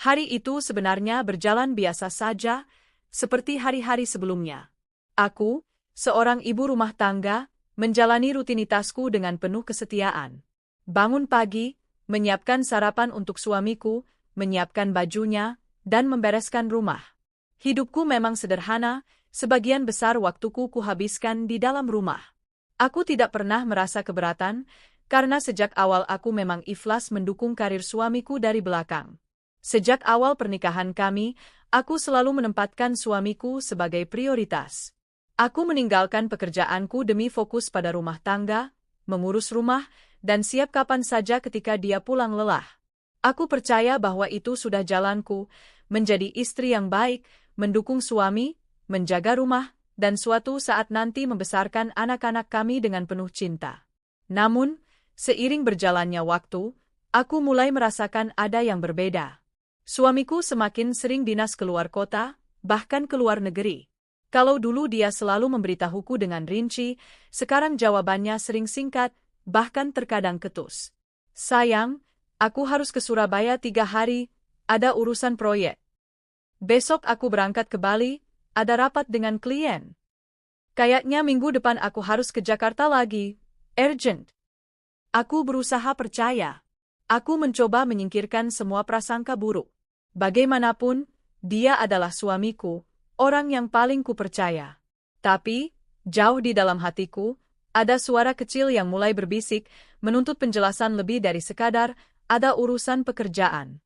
Hari itu sebenarnya berjalan biasa saja, seperti hari-hari sebelumnya. Aku, seorang ibu rumah tangga, menjalani rutinitasku dengan penuh kesetiaan. Bangun pagi, menyiapkan sarapan untuk suamiku, menyiapkan bajunya, dan membereskan rumah. Hidupku memang sederhana, sebagian besar waktuku kuhabiskan di dalam rumah. Aku tidak pernah merasa keberatan, karena sejak awal aku memang ikhlas mendukung karir suamiku dari belakang. Sejak awal pernikahan kami, aku selalu menempatkan suamiku sebagai prioritas. Aku meninggalkan pekerjaanku demi fokus pada rumah tangga, mengurus rumah, dan siap kapan saja ketika dia pulang lelah. Aku percaya bahwa itu sudah jalanku, menjadi istri yang baik, mendukung suami, menjaga rumah, dan suatu saat nanti membesarkan anak-anak kami dengan penuh cinta. Namun, seiring berjalannya waktu, aku mulai merasakan ada yang berbeda. Suamiku semakin sering dinas keluar kota, bahkan ke luar negeri. Kalau dulu dia selalu memberitahuku dengan rinci, sekarang jawabannya sering singkat, bahkan terkadang ketus. Sayang, aku harus ke Surabaya 3 hari, ada urusan proyek. Besok aku berangkat ke Bali, ada rapat dengan klien. Kayaknya minggu depan aku harus ke Jakarta lagi, urgent. Aku berusaha percaya. Aku mencoba menyingkirkan semua prasangka buruk. Bagaimanapun, dia adalah suamiku, orang yang paling kupercaya. Tapi, jauh di dalam hatiku, ada suara kecil yang mulai berbisik, menuntut penjelasan lebih dari sekadar, ada urusan pekerjaan.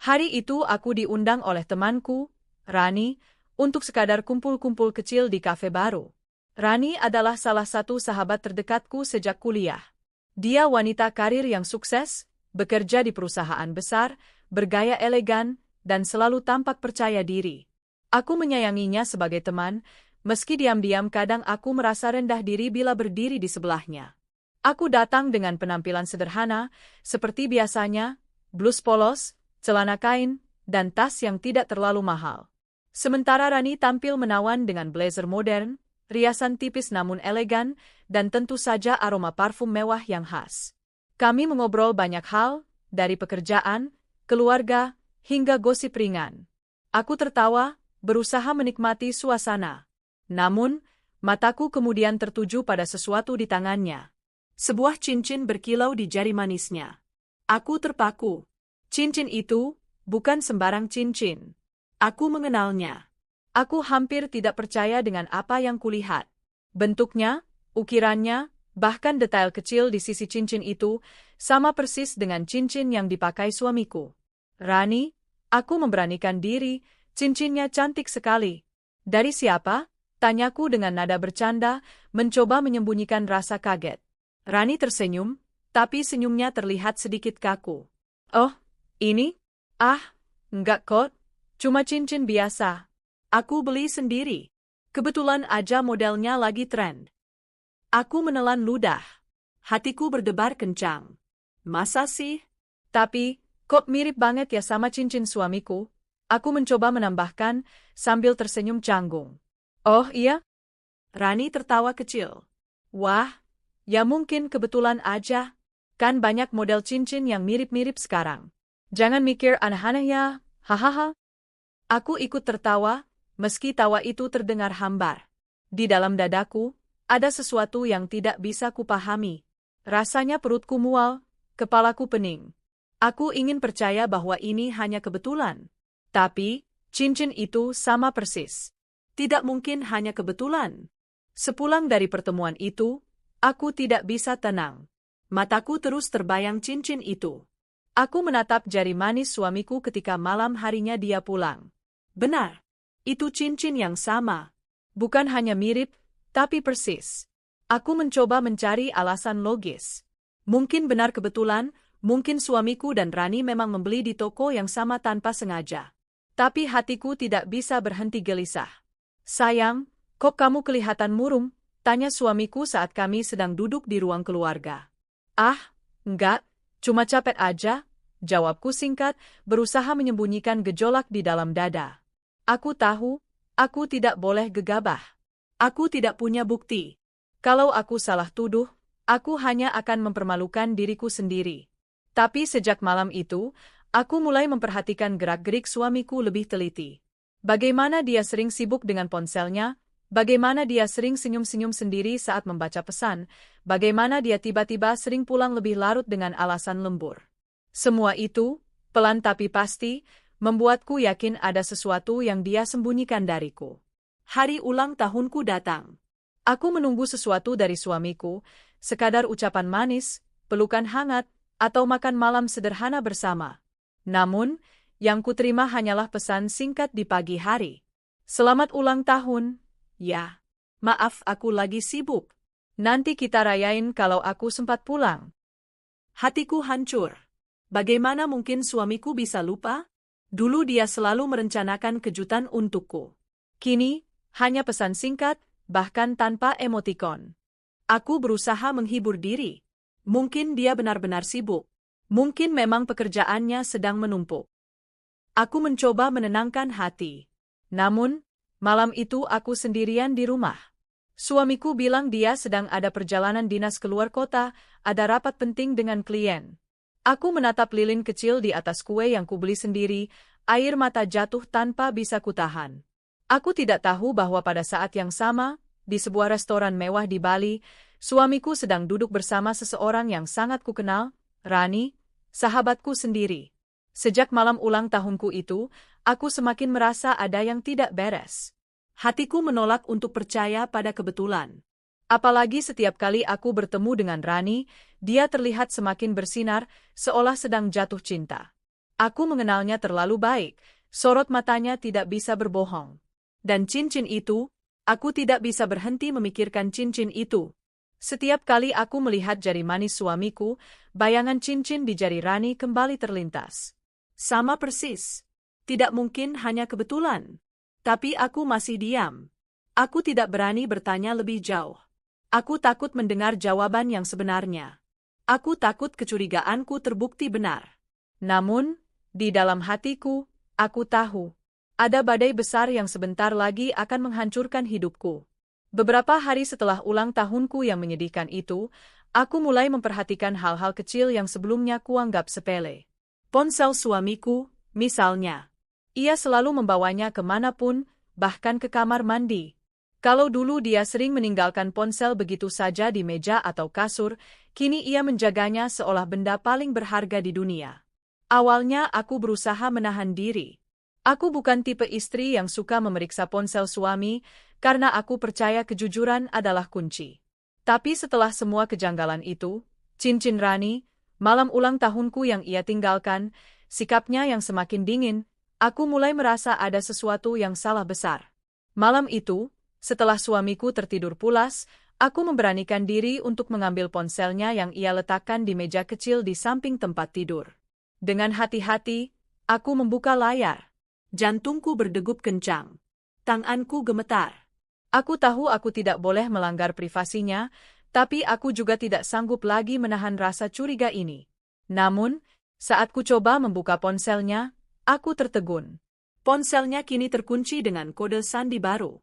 Hari itu aku diundang oleh temanku, Rani, untuk sekadar kumpul-kumpul kecil di kafe baru. Rani adalah salah satu sahabat terdekatku sejak kuliah. Dia wanita karir yang sukses, bekerja di perusahaan besar, bergaya elegan, dan selalu tampak percaya diri. Aku menyayanginya sebagai teman, meski diam-diam kadang aku merasa rendah diri bila berdiri di sebelahnya. Aku datang dengan penampilan sederhana, seperti biasanya, blus polos, celana kain, dan tas yang tidak terlalu mahal. Sementara Rani tampil menawan dengan blazer modern, riasan tipis namun elegan, dan tentu saja aroma parfum mewah yang khas. Kami mengobrol banyak hal, dari pekerjaan, keluarga, hingga gosip ringan. Aku tertawa, berusaha menikmati suasana. Namun, mataku kemudian tertuju pada sesuatu di tangannya. Sebuah cincin berkilau di jari manisnya. Aku terpaku. Cincin itu bukan sembarang cincin. Aku mengenalnya. Aku hampir tidak percaya dengan apa yang kulihat. Bentuknya, ukirannya, bahkan detail kecil di sisi cincin itu, sama persis dengan cincin yang dipakai suamiku. Rani, aku memberanikan diri, cincinnya cantik sekali. Dari siapa? Tanyaku dengan nada bercanda, mencoba menyembunyikan rasa kaget. Rani tersenyum, tapi senyumnya terlihat sedikit kaku. Oh, ini? Ah, enggak kok, cuma cincin biasa. Aku beli sendiri. Kebetulan aja modelnya lagi tren. Aku menelan ludah. Hatiku berdebar kencang. Masa sih? Tapi, kok mirip banget ya sama cincin suamiku? Aku mencoba menambahkan, sambil tersenyum canggung. Oh iya? Rani tertawa kecil. Wah, ya mungkin kebetulan aja. Kan banyak model cincin yang mirip-mirip sekarang. Jangan mikir aneh-aneh ya, hahaha. Aku ikut tertawa, meski tawa itu terdengar hambar. Di dalam dadaku, ada sesuatu yang tidak bisa kupahami. Rasanya perutku mual, kepalaku pening. Aku ingin percaya bahwa ini hanya kebetulan. Tapi, cincin itu sama persis. Tidak mungkin hanya kebetulan. Sepulang dari pertemuan itu, aku tidak bisa tenang. Mataku terus terbayang cincin itu. Aku menatap jari manis suamiku ketika malam harinya dia pulang. Benar, itu cincin yang sama. Bukan hanya mirip, tapi persis. Aku mencoba mencari alasan logis. Mungkin benar kebetulan, mungkin suamiku dan Rani memang membeli di toko yang sama tanpa sengaja. Tapi hatiku tidak bisa berhenti gelisah. Sayang, kok kamu kelihatan murung? Tanya suamiku saat kami sedang duduk di ruang keluarga. Ah, enggak, cuma capek aja, jawabku singkat, berusaha menyembunyikan gejolak di dalam dada. Aku tahu, aku tidak boleh gegabah. Aku tidak punya bukti. Kalau aku salah tuduh, aku hanya akan mempermalukan diriku sendiri. Tapi sejak malam itu, Aku mulai memperhatikan gerak-gerik suamiku lebih teliti. Bagaimana dia sering sibuk dengan ponselnya, bagaimana dia sering senyum-senyum sendiri saat membaca pesan, bagaimana dia tiba-tiba sering pulang lebih larut dengan alasan lembur. Semua itu, pelan tapi pasti, membuatku yakin ada sesuatu yang dia sembunyikan dariku. Hari ulang tahunku datang. Aku menunggu sesuatu dari suamiku, sekadar ucapan manis, pelukan hangat, atau makan malam sederhana bersama. Namun, yang kuterima hanyalah pesan singkat di pagi hari. Selamat ulang tahun, ya. Maaf aku lagi sibuk. Nanti kita rayain kalau aku sempat pulang. Hatiku hancur. Bagaimana mungkin suamiku bisa lupa? Dulu dia selalu merencanakan kejutan untukku. Kini, hanya pesan singkat, bahkan tanpa emotikon. Aku berusaha menghibur diri. Mungkin dia benar-benar sibuk. Mungkin memang pekerjaannya sedang menumpuk. Aku mencoba menenangkan hati. Namun, malam itu aku sendirian di rumah. Suamiku bilang dia sedang ada perjalanan dinas keluar kota, ada rapat penting dengan klien. Aku menatap lilin kecil di atas kue yang kubeli sendiri, air mata jatuh tanpa bisa kutahan. Aku tidak tahu bahwa pada saat yang sama, di sebuah restoran mewah di Bali, suamiku sedang duduk bersama seseorang yang sangat kukenal, Rani, sahabatku sendiri. Sejak malam ulang tahunku itu, aku semakin merasa ada yang tidak beres. Hatiku menolak untuk percaya pada kebetulan. Apalagi setiap kali aku bertemu dengan Rani, dia terlihat semakin bersinar, seolah sedang jatuh cinta. Aku mengenalnya terlalu baik, sorot matanya tidak bisa berbohong. Dan cincin itu, aku tidak bisa berhenti memikirkan cincin itu. Setiap kali aku melihat jari manis suamiku, bayangan cincin di jari Rani kembali terlintas. Sama persis. Tidak mungkin hanya kebetulan. Tapi aku masih diam. Aku tidak berani bertanya lebih jauh. Aku takut mendengar jawaban yang sebenarnya. Aku takut kecurigaanku terbukti benar. Namun, di dalam hatiku, aku tahu, ada badai besar yang sebentar lagi akan menghancurkan hidupku. Beberapa hari setelah ulang tahunku yang menyedihkan itu, aku mulai memperhatikan hal-hal kecil yang sebelumnya kuanggap sepele. Ponsel suamiku, misalnya. Ia selalu membawanya kemanapun, bahkan ke kamar mandi. Kalau dulu dia sering meninggalkan ponsel begitu saja di meja atau kasur, kini ia menjaganya seolah benda paling berharga di dunia. Awalnya aku berusaha menahan diri. Aku bukan tipe istri yang suka memeriksa ponsel suami, karena aku percaya kejujuran adalah kunci. Tapi setelah semua kejanggalan itu, cincin Rani, malam ulang tahunku yang ia tinggalkan, sikapnya yang semakin dingin, aku mulai merasa ada sesuatu yang salah besar. Malam itu, setelah suamiku tertidur pulas, aku memberanikan diri untuk mengambil ponselnya yang ia letakkan di meja kecil di samping tempat tidur. Dengan hati-hati, aku membuka layar. Jantungku berdegup kencang. Tanganku gemetar. Aku tahu aku tidak boleh melanggar privasinya, tapi aku juga tidak sanggup lagi menahan rasa curiga ini. Namun, saat ku coba membuka ponselnya, aku tertegun. Ponselnya kini terkunci dengan kode sandi baru.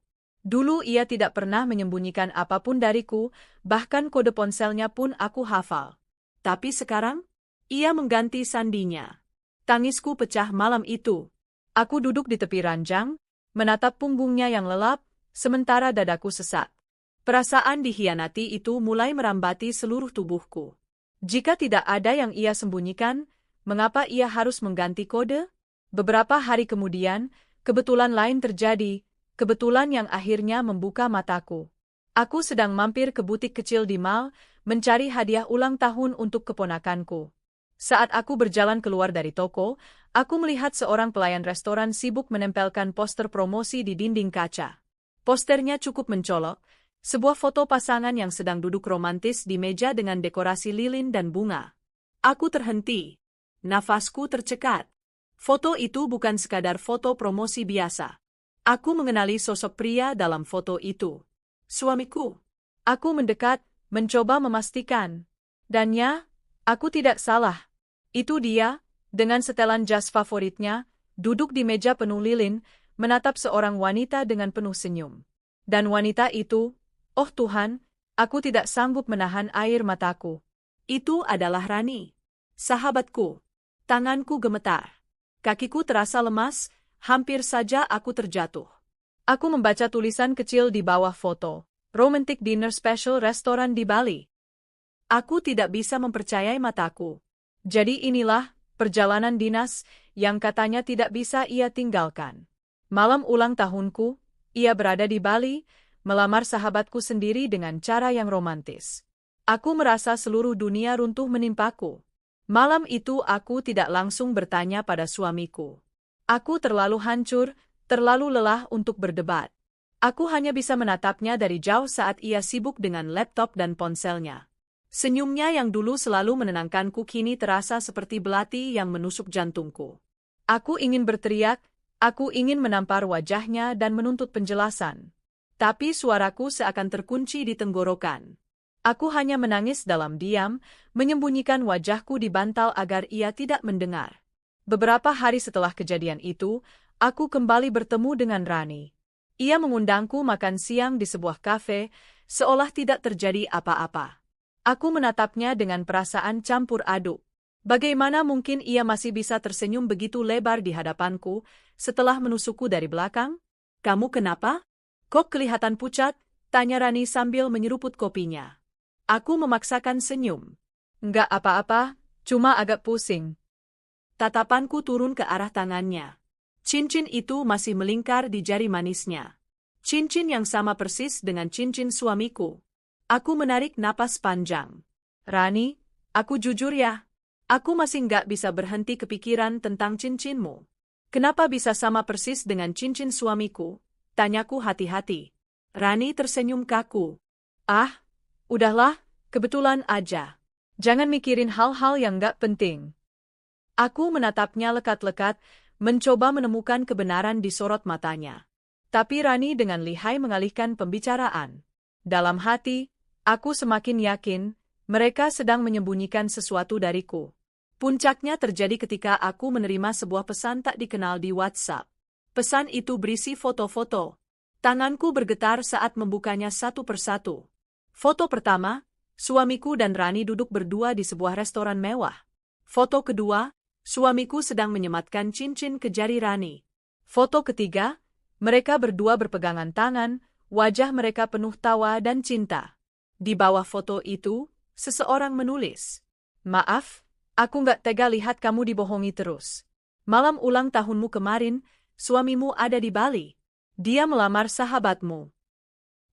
Dulu ia tidak pernah menyembunyikan apapun dariku, bahkan kode ponselnya pun aku hafal. Tapi sekarang, ia mengganti sandinya. Tangisku pecah malam itu. Aku duduk di tepi ranjang, menatap punggungnya yang lelap, sementara dadaku sesak. Perasaan dikhianati itu mulai merambati seluruh tubuhku. Jika tidak ada yang ia sembunyikan, mengapa ia harus mengganti kode? Beberapa hari kemudian, kebetulan lain terjadi, kebetulan yang akhirnya membuka mataku. Aku sedang mampir ke butik kecil di mall, mencari hadiah ulang tahun untuk keponakanku. Saat aku berjalan keluar dari toko, aku melihat seorang pelayan restoran sibuk menempelkan poster promosi di dinding kaca. Posternya cukup mencolok, sebuah foto pasangan yang sedang duduk romantis di meja dengan dekorasi lilin dan bunga. Aku terhenti. Nafasku tercekat. Foto itu bukan sekadar foto promosi biasa. Aku mengenali sosok pria dalam foto itu. Suamiku. Aku mendekat, mencoba memastikan. Dan ya, aku tidak salah. Itu dia, dengan setelan jas favoritnya, duduk di meja penuh lilin, menatap seorang wanita dengan penuh senyum. Dan wanita itu, oh Tuhan, aku tidak sanggup menahan air mataku. Itu adalah Rani. Sahabatku. Tanganku gemetar. Kakiku terasa lemas, hampir saja aku terjatuh. Aku membaca tulisan kecil di bawah foto. Romantic Dinner Special Restoran di Bali. Aku tidak bisa mempercayai mataku. Jadi inilah perjalanan dinas yang katanya tidak bisa ia tinggalkan. Malam ulang tahunku, ia berada di Bali, melamar sahabatku sendiri dengan cara yang romantis. Aku merasa seluruh dunia runtuh menimpaku. Malam itu aku tidak langsung bertanya pada suamiku. Aku terlalu hancur, terlalu lelah untuk berdebat. Aku hanya bisa menatapnya dari jauh saat ia sibuk dengan laptop dan ponselnya. Senyumnya yang dulu selalu menenangkanku kini terasa seperti belati yang menusuk jantungku. Aku ingin berteriak, aku ingin menampar wajahnya dan menuntut penjelasan. Tapi suaraku seakan terkunci di tenggorokan. Aku hanya menangis dalam diam, menyembunyikan wajahku di bantal agar ia tidak mendengar. Beberapa hari setelah kejadian itu, aku kembali bertemu dengan Rani. Ia mengundangku makan siang di sebuah kafe, seolah tidak terjadi apa-apa. Aku menatapnya dengan perasaan campur aduk. Bagaimana mungkin ia masih bisa tersenyum begitu lebar di hadapanku setelah menusukku dari belakang? Kamu kenapa? Kok kelihatan pucat? Tanya Rani sambil menyeruput kopinya. Aku memaksakan senyum. Enggak apa-apa, cuma agak pusing. Tatapanku turun ke arah tangannya. Cincin itu masih melingkar di jari manisnya. Cincin yang sama persis dengan cincin suamiku. Aku menarik napas panjang. Rani, aku jujur ya. Aku masih nggak bisa berhenti kepikiran tentang cincinmu. Kenapa bisa sama persis dengan cincin suamiku? Tanyaku hati-hati. Rani tersenyum kaku. Ah, udahlah, kebetulan aja. Jangan mikirin hal-hal yang nggak penting. Aku menatapnya lekat-lekat, mencoba menemukan kebenaran di sorot matanya. Tapi Rani dengan lihai mengalihkan pembicaraan. Dalam hati, aku semakin yakin, mereka sedang menyembunyikan sesuatu dariku. Puncaknya terjadi ketika aku menerima sebuah pesan tak dikenal di WhatsApp. Pesan itu berisi foto-foto. Tanganku bergetar saat membukanya satu persatu. Foto pertama, suamiku dan Rani duduk berdua di sebuah restoran mewah. Foto kedua, suamiku sedang menyematkan cincin ke jari Rani. Foto ketiga, mereka berdua berpegangan tangan, wajah mereka penuh tawa dan cinta. Di bawah foto itu, seseorang menulis, "Maaf, aku nggak tega lihat kamu dibohongi terus. Malam ulang tahunmu kemarin, suamimu ada di Bali. Dia melamar sahabatmu."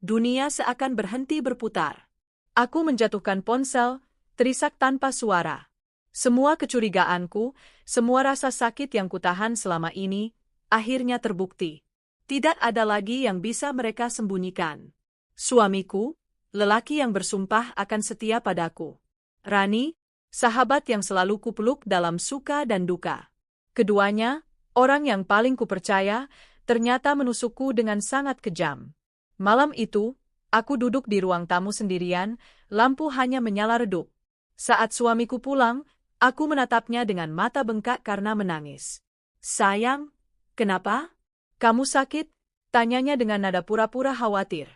Dunia seakan berhenti berputar. Aku menjatuhkan ponsel, terisak tanpa suara. Semua kecurigaanku, semua rasa sakit yang kutahan selama ini, akhirnya terbukti. Tidak ada lagi yang bisa mereka sembunyikan. Suamiku, lelaki yang bersumpah akan setia padaku. Rani, sahabat yang selalu kupeluk dalam suka dan duka. Keduanya, orang yang paling kupercaya, ternyata menusukku dengan sangat kejam. Malam itu, aku duduk di ruang tamu sendirian, lampu hanya menyala redup. Saat suamiku pulang, aku menatapnya dengan mata bengkak karena menangis. "Sayang, kenapa? Kamu sakit?" Tanyanya dengan nada pura-pura khawatir.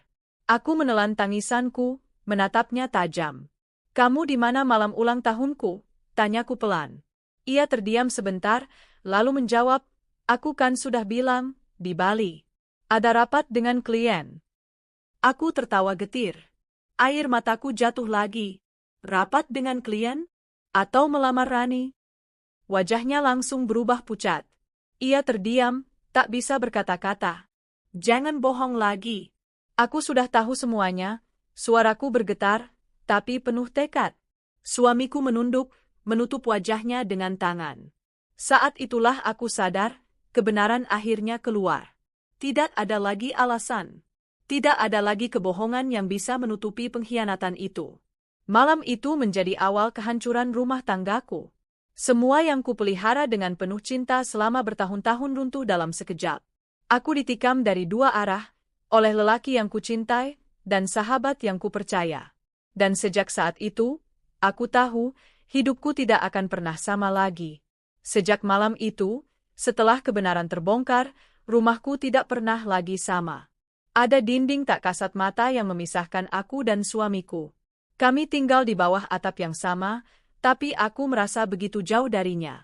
Aku menelan tangisanku, menatapnya tajam. "Kamu di mana malam ulang tahunku?" Tanyaku pelan. Ia terdiam sebentar, lalu menjawab, "Aku kan sudah bilang, di Bali. Ada rapat dengan klien." Aku tertawa getir. Air mataku jatuh lagi. Rapat dengan klien? Atau melamar Rani? Wajahnya langsung berubah pucat. Ia terdiam, tak bisa berkata-kata. "Jangan bohong lagi." Aku sudah tahu semuanya, suaraku bergetar, tapi penuh tekad. Suamiku menunduk, menutup wajahnya dengan tangan. Saat itulah aku sadar, kebenaran akhirnya keluar. Tidak ada lagi alasan. Tidak ada lagi kebohongan yang bisa menutupi pengkhianatan itu. Malam itu menjadi awal kehancuran rumah tanggaku. Semua yang kupelihara dengan penuh cinta selama bertahun-tahun runtuh dalam sekejap. Aku ditikam dari dua arah, oleh lelaki yang kucintai, dan sahabat yang kupercaya. Dan sejak saat itu, aku tahu, hidupku tidak akan pernah sama lagi. Sejak malam itu, setelah kebenaran terbongkar, rumahku tidak pernah lagi sama. Ada dinding tak kasat mata yang memisahkan aku dan suamiku. Kami tinggal di bawah atap yang sama, tapi aku merasa begitu jauh darinya.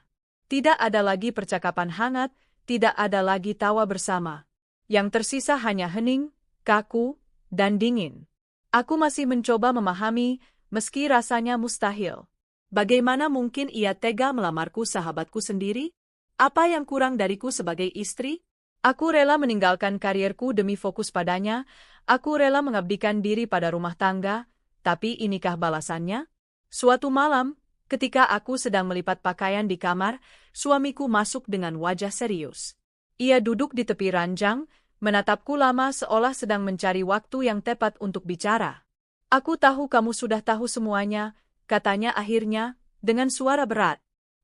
Tidak ada lagi percakapan hangat, tidak ada lagi tawa bersama. Yang tersisa hanya hening, kaku, dan dingin. Aku masih mencoba memahami, meski rasanya mustahil. Bagaimana mungkin ia tega melamarku, sahabatku sendiri? Apa yang kurang dariku sebagai istri? Aku rela meninggalkan karierku demi fokus padanya, aku rela mengabdikan diri pada rumah tangga, tapi inikah balasannya? Suatu malam, ketika aku sedang melipat pakaian di kamar, suamiku masuk dengan wajah serius. Ia duduk di tepi ranjang, menatapku lama seolah sedang mencari waktu yang tepat untuk bicara. Aku tahu kamu sudah tahu semuanya, katanya akhirnya, dengan suara berat.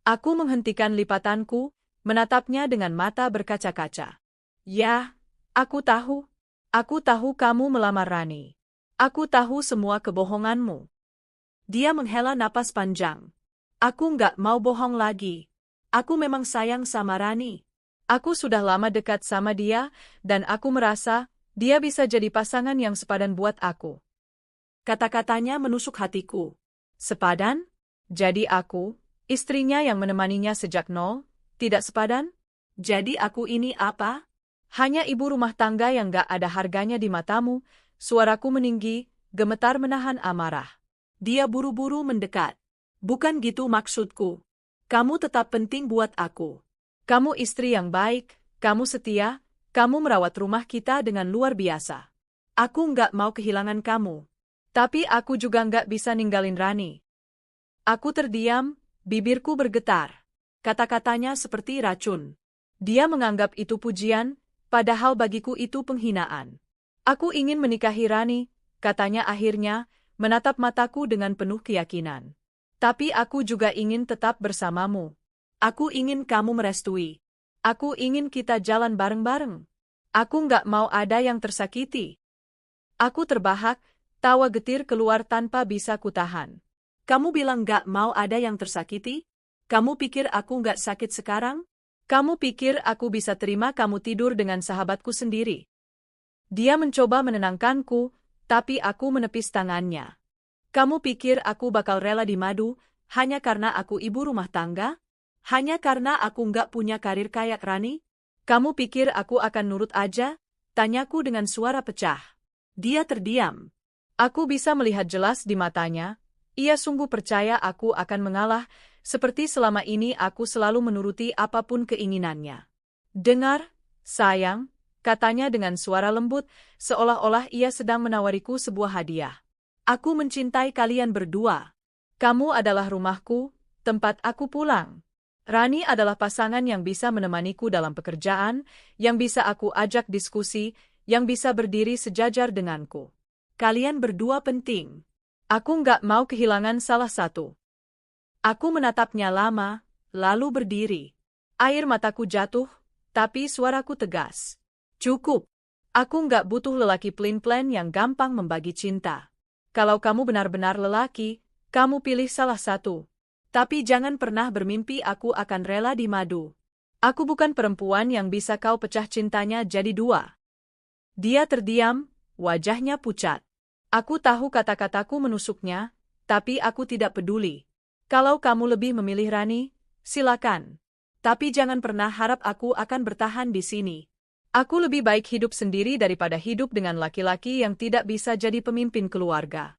Aku menghentikan lipatanku, menatapnya dengan mata berkaca-kaca. Ya, aku tahu. Aku tahu kamu melamar Rani. Aku tahu semua kebohonganmu. Dia menghela napas panjang. Aku nggak mau bohong lagi. Aku memang sayang sama Rani. Aku sudah lama dekat sama dia, dan aku merasa dia bisa jadi pasangan yang sepadan buat aku. Kata-katanya menusuk hatiku. Sepadan? Jadi aku, istrinya yang menemaninya sejak nol, tidak sepadan? Jadi aku ini apa? Hanya ibu rumah tangga yang gak ada harganya di matamu, suaraku meninggi, gemetar menahan amarah. Dia buru-buru mendekat. Bukan gitu maksudku. Kamu tetap penting buat aku. Kamu istri yang baik, kamu setia, kamu merawat rumah kita dengan luar biasa. Aku nggak mau kehilangan kamu. Tapi aku juga nggak bisa ninggalin Rani. Aku terdiam, bibirku bergetar. Kata-katanya seperti racun. Dia menganggap itu pujian, padahal bagiku itu penghinaan. Aku ingin menikahi Rani, katanya akhirnya, menatap mataku dengan penuh keyakinan. Tapi aku juga ingin tetap bersamamu. Aku ingin kamu merestui. Aku ingin kita jalan bareng-bareng. Aku nggak mau ada yang tersakiti. Aku terbahak, tawa getir keluar tanpa bisa kutahan. Kamu bilang nggak mau ada yang tersakiti? Kamu pikir aku nggak sakit sekarang? Kamu pikir aku bisa terima kamu tidur dengan sahabatku sendiri? Dia mencoba menenangkanku, tapi aku menepis tangannya. Kamu pikir aku bakal rela di madu, hanya karena aku ibu rumah tangga? Hanya karena aku nggak punya karir kayak Rani? Kamu pikir aku akan nurut aja? Tanyaku dengan suara pecah. Dia terdiam. Aku bisa melihat jelas di matanya, ia sungguh percaya aku akan mengalah, seperti selama ini aku selalu menuruti apapun keinginannya. Dengar, sayang, katanya dengan suara lembut, seolah-olah ia sedang menawariku sebuah hadiah. Aku mencintai kalian berdua. Kamu adalah rumahku, tempat aku pulang. Rani adalah pasangan yang bisa menemaniku dalam pekerjaan, yang bisa aku ajak diskusi, yang bisa berdiri sejajar denganku. Kalian berdua penting. Aku nggak mau kehilangan salah satu. Aku menatapnya lama, lalu berdiri. Air mataku jatuh, tapi suaraku tegas. Cukup. Aku nggak butuh lelaki pelin-pelan yang gampang membagi cinta. Kalau kamu benar-benar lelaki, kamu pilih salah satu. Tapi jangan pernah bermimpi aku akan rela di madu. Aku bukan perempuan yang bisa kau pecah cintanya jadi dua. Dia terdiam, wajahnya pucat. Aku tahu kata-kataku menusuknya, tapi aku tidak peduli. Kalau kamu lebih memilih Rani, silakan. Tapi jangan pernah harap aku akan bertahan di sini. Aku lebih baik hidup sendiri daripada hidup dengan laki-laki yang tidak bisa jadi pemimpin keluarga.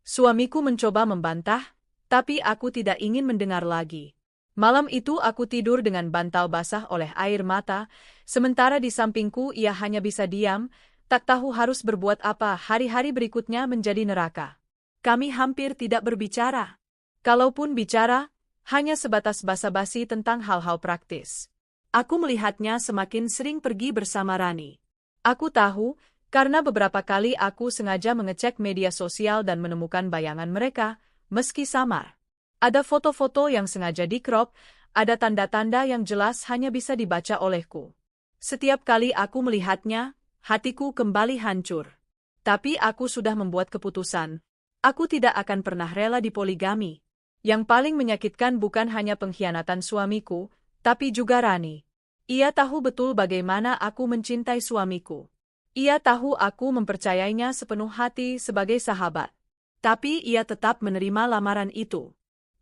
Suamiku mencoba membantah, tapi aku tidak ingin mendengar lagi. Malam itu aku tidur dengan bantal basah oleh air mata, sementara di sampingku ia hanya bisa diam, tak tahu harus berbuat apa. Hari-hari berikutnya menjadi neraka. Kami hampir tidak berbicara. Kalaupun bicara, hanya sebatas basa-basi tentang hal-hal praktis. Aku melihatnya semakin sering pergi bersama Rani. Aku tahu, karena beberapa kali aku sengaja mengecek media sosial dan menemukan bayangan mereka, meski samar. Ada foto-foto yang sengaja di-crop, ada tanda-tanda yang jelas hanya bisa dibaca olehku. Setiap kali aku melihatnya, hatiku kembali hancur. Tapi aku sudah membuat keputusan. Aku tidak akan pernah rela dipoligami. Yang paling menyakitkan bukan hanya pengkhianatan suamiku, tapi juga Rani. Ia tahu betul bagaimana aku mencintai suamiku. Ia tahu aku mempercayainya sepenuh hati sebagai sahabat. Tapi ia tetap menerima lamaran itu.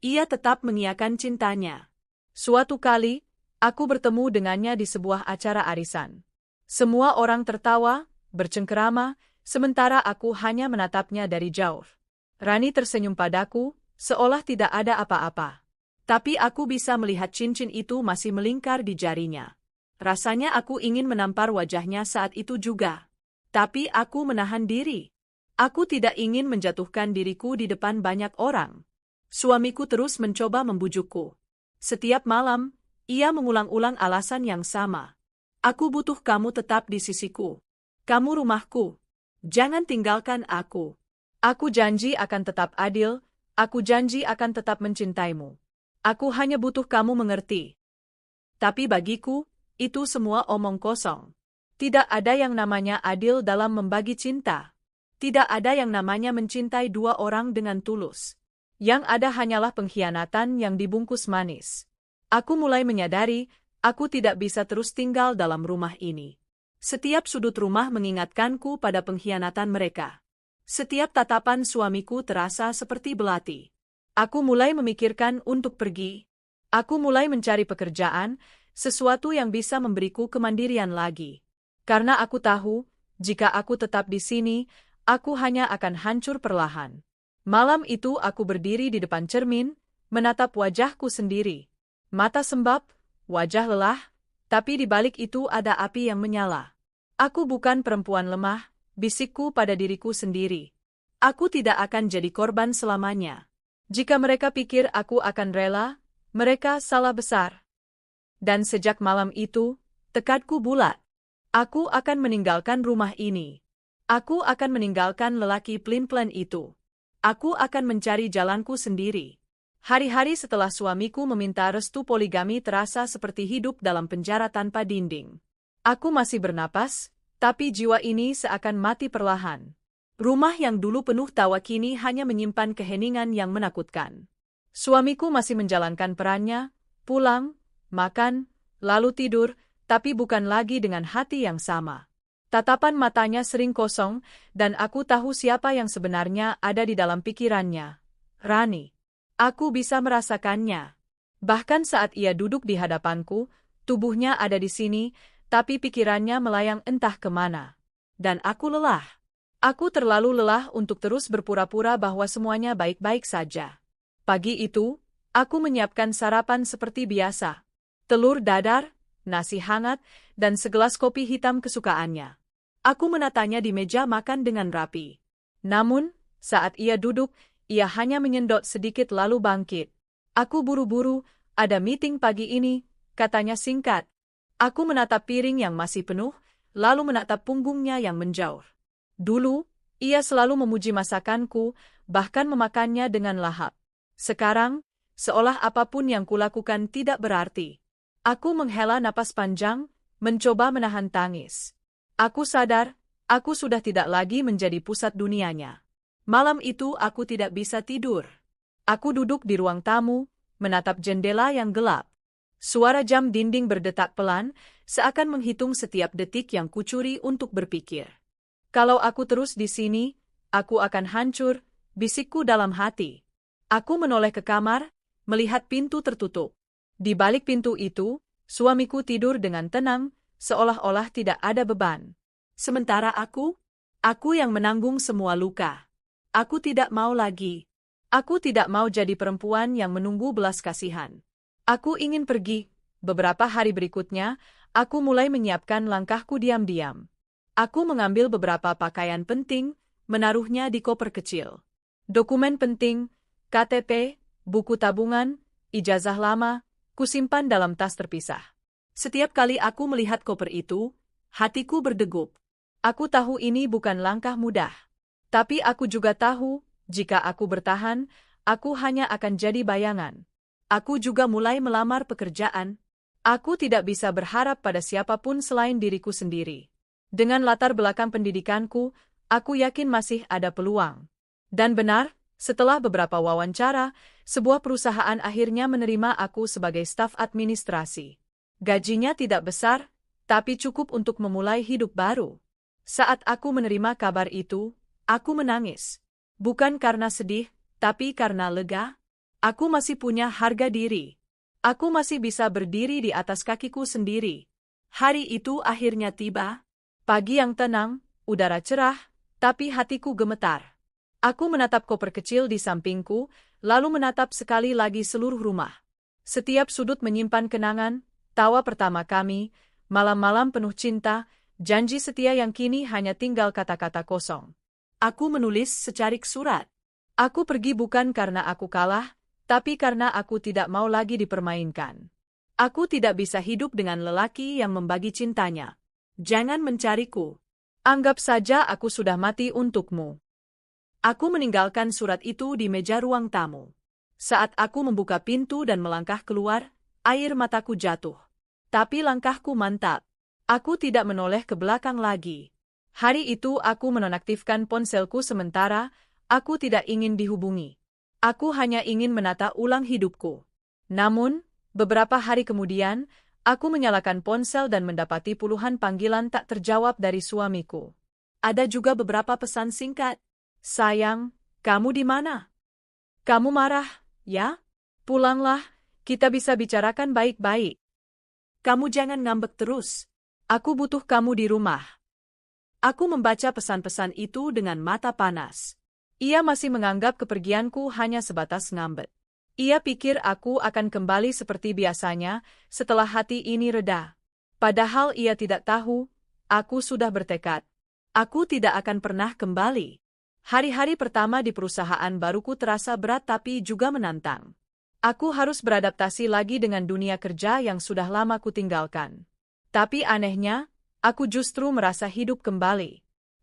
Ia tetap mengiyakan cintanya. Suatu kali, aku bertemu dengannya di sebuah acara arisan. Semua orang tertawa, bercengkerama, sementara aku hanya menatapnya dari jauh. Rani tersenyum padaku, seolah tidak ada apa-apa. Tapi aku bisa melihat cincin itu masih melingkar di jarinya. Rasanya aku ingin menampar wajahnya saat itu juga. Tapi aku menahan diri. Aku tidak ingin menjatuhkan diriku di depan banyak orang. Suamiku terus mencoba membujukku. Setiap malam, ia mengulang-ulang alasan yang sama. Aku butuh kamu tetap di sisiku. Kamu rumahku. Jangan tinggalkan aku. Aku janji akan tetap adil, aku janji akan tetap mencintaimu. Aku hanya butuh kamu mengerti. Tapi bagiku, itu semua omong kosong. Tidak ada yang namanya adil dalam membagi cinta. Tidak ada yang namanya mencintai dua orang dengan tulus. Yang ada hanyalah pengkhianatan yang dibungkus manis. Aku mulai menyadari, aku tidak bisa terus tinggal dalam rumah ini. Setiap sudut rumah mengingatkanku pada pengkhianatan mereka. Setiap tatapan suamiku terasa seperti belati. Aku mulai memikirkan untuk pergi. Aku mulai mencari pekerjaan, sesuatu yang bisa memberiku kemandirian lagi. Karena aku tahu, jika aku tetap di sini, aku hanya akan hancur perlahan. Malam itu aku berdiri di depan cermin, menatap wajahku sendiri. Mata sembab, wajah lelah, tapi di balik itu ada api yang menyala. Aku bukan perempuan lemah, bisikku pada diriku sendiri. Aku tidak akan jadi korban selamanya. Jika mereka pikir aku akan rela, mereka salah besar. Dan sejak malam itu, tekadku bulat. Aku akan meninggalkan rumah ini. Aku akan meninggalkan lelaki pelin-pelan itu. Aku akan mencari jalanku sendiri. Hari-hari setelah suamiku meminta restu poligami terasa seperti hidup dalam penjara tanpa dinding. Aku masih bernapas, tapi jiwa ini seakan mati perlahan. Rumah yang dulu penuh tawa kini hanya menyimpan keheningan yang menakutkan. Suamiku masih menjalankan perannya, pulang, makan, lalu tidur, tapi bukan lagi dengan hati yang sama. Tatapan matanya sering kosong, dan aku tahu siapa yang sebenarnya ada di dalam pikirannya. Rani. Aku bisa merasakannya. Bahkan saat ia duduk di hadapanku, tubuhnya ada di sini, tapi pikirannya melayang entah kemana. Dan aku lelah. Aku terlalu lelah untuk terus berpura-pura bahwa semuanya baik-baik saja. Pagi itu, aku menyiapkan sarapan seperti biasa. Telur dadar, nasi hangat, dan segelas kopi hitam kesukaannya. Aku menatanya di meja makan dengan rapi. Namun, saat ia duduk, ia hanya menyendot sedikit lalu bangkit. Aku buru-buru, ada meeting pagi ini, katanya singkat. Aku menatap piring yang masih penuh, lalu menatap punggungnya yang menjauh. Dulu, ia selalu memuji masakanku, bahkan memakannya dengan lahap. Sekarang, seolah apapun yang kulakukan tidak berarti. Aku menghela napas panjang, mencoba menahan tangis. Aku sadar, aku sudah tidak lagi menjadi pusat dunianya. Malam itu aku tidak bisa tidur. Aku duduk di ruang tamu, menatap jendela yang gelap. Suara jam dinding berdetak pelan, seakan menghitung setiap detik yang kucuri untuk berpikir. Kalau aku terus di sini, aku akan hancur, bisikku dalam hati. Aku menoleh ke kamar, melihat pintu tertutup. Di balik pintu itu, suamiku tidur dengan tenang, seolah-olah tidak ada beban. Sementara aku yang menanggung semua luka. Aku tidak mau lagi. Aku tidak mau jadi perempuan yang menunggu belas kasihan. Aku ingin pergi. Beberapa hari berikutnya, aku mulai menyiapkan langkahku diam-diam. Aku mengambil beberapa pakaian penting, menaruhnya di koper kecil. Dokumen penting, KTP, buku tabungan, ijazah lama, kusimpan dalam tas terpisah. Setiap kali aku melihat koper itu, hatiku berdegup. Aku tahu ini bukan langkah mudah. Tapi aku juga tahu, jika aku bertahan, aku hanya akan jadi bayangan. Aku juga mulai melamar pekerjaan. Aku tidak bisa berharap pada siapapun selain diriku sendiri. Dengan latar belakang pendidikanku, aku yakin masih ada peluang. Dan benar, setelah beberapa wawancara, sebuah perusahaan akhirnya menerima aku sebagai staf administrasi. Gajinya tidak besar, tapi cukup untuk memulai hidup baru. Saat aku menerima kabar itu, aku menangis. Bukan karena sedih, tapi karena lega. Aku masih punya harga diri. Aku masih bisa berdiri di atas kakiku sendiri. Hari itu akhirnya tiba. Pagi yang tenang, udara cerah, tapi hatiku gemetar. Aku menatap koper kecil di sampingku, lalu menatap sekali lagi seluruh rumah. Setiap sudut menyimpan kenangan, tawa pertama kami, malam-malam penuh cinta, janji setia yang kini hanya tinggal kata-kata kosong. Aku menulis secarik surat. Aku pergi bukan karena aku kalah, tapi karena aku tidak mau lagi dipermainkan. Aku tidak bisa hidup dengan lelaki yang membagi cintanya. Jangan mencariku. Anggap saja aku sudah mati untukmu. Aku meninggalkan surat itu di meja ruang tamu. Saat aku membuka pintu dan melangkah keluar, air mataku jatuh. Tapi langkahku mantap. Aku tidak menoleh ke belakang lagi. Hari itu aku menonaktifkan ponselku sementara, aku tidak ingin dihubungi. Aku hanya ingin menata ulang hidupku. Namun, beberapa hari kemudian, aku menyalakan ponsel dan mendapati puluhan panggilan tak terjawab dari suamiku. Ada juga beberapa pesan singkat. Sayang, kamu di mana? Kamu marah, ya? Pulanglah, kita bisa bicarakan baik-baik. Kamu jangan ngambek terus. Aku butuh kamu di rumah. Aku membaca pesan-pesan itu dengan mata panas. Ia masih menganggap kepergianku hanya sebatas ngambek. Ia pikir aku akan kembali seperti biasanya setelah hati ini reda. Padahal ia tidak tahu, aku sudah bertekad. Aku tidak akan pernah kembali. Hari-hari pertama di perusahaan baruku terasa berat tapi juga menantang. Aku harus beradaptasi lagi dengan dunia kerja yang sudah lama kutinggalkan. Tapi anehnya, aku justru merasa hidup kembali.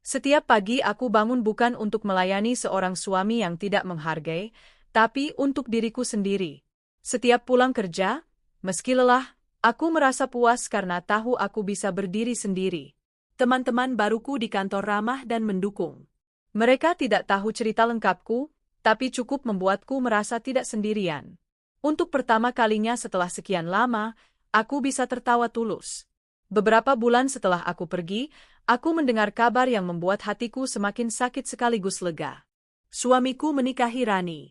Setiap pagi aku bangun bukan untuk melayani seorang suami yang tidak menghargai, tapi untuk diriku sendiri. Setiap pulang kerja, meski lelah, aku merasa puas karena tahu aku bisa berdiri sendiri. Teman-teman baruku di kantor ramah dan mendukung. Mereka tidak tahu cerita lengkapku, tapi cukup membuatku merasa tidak sendirian. Untuk pertama kalinya setelah sekian lama, aku bisa tertawa tulus. Beberapa bulan setelah aku pergi, aku mendengar kabar yang membuat hatiku semakin sakit sekaligus lega. Suamiku menikahi Rani.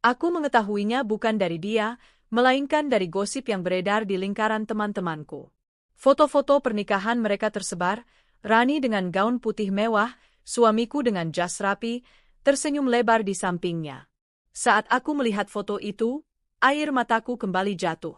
Aku mengetahuinya bukan dari dia, melainkan dari gosip yang beredar di lingkaran teman-temanku. Foto-foto pernikahan mereka tersebar, Rani dengan gaun putih mewah, suamiku dengan jas rapi, tersenyum lebar di sampingnya. Saat aku melihat foto itu, air mataku kembali jatuh.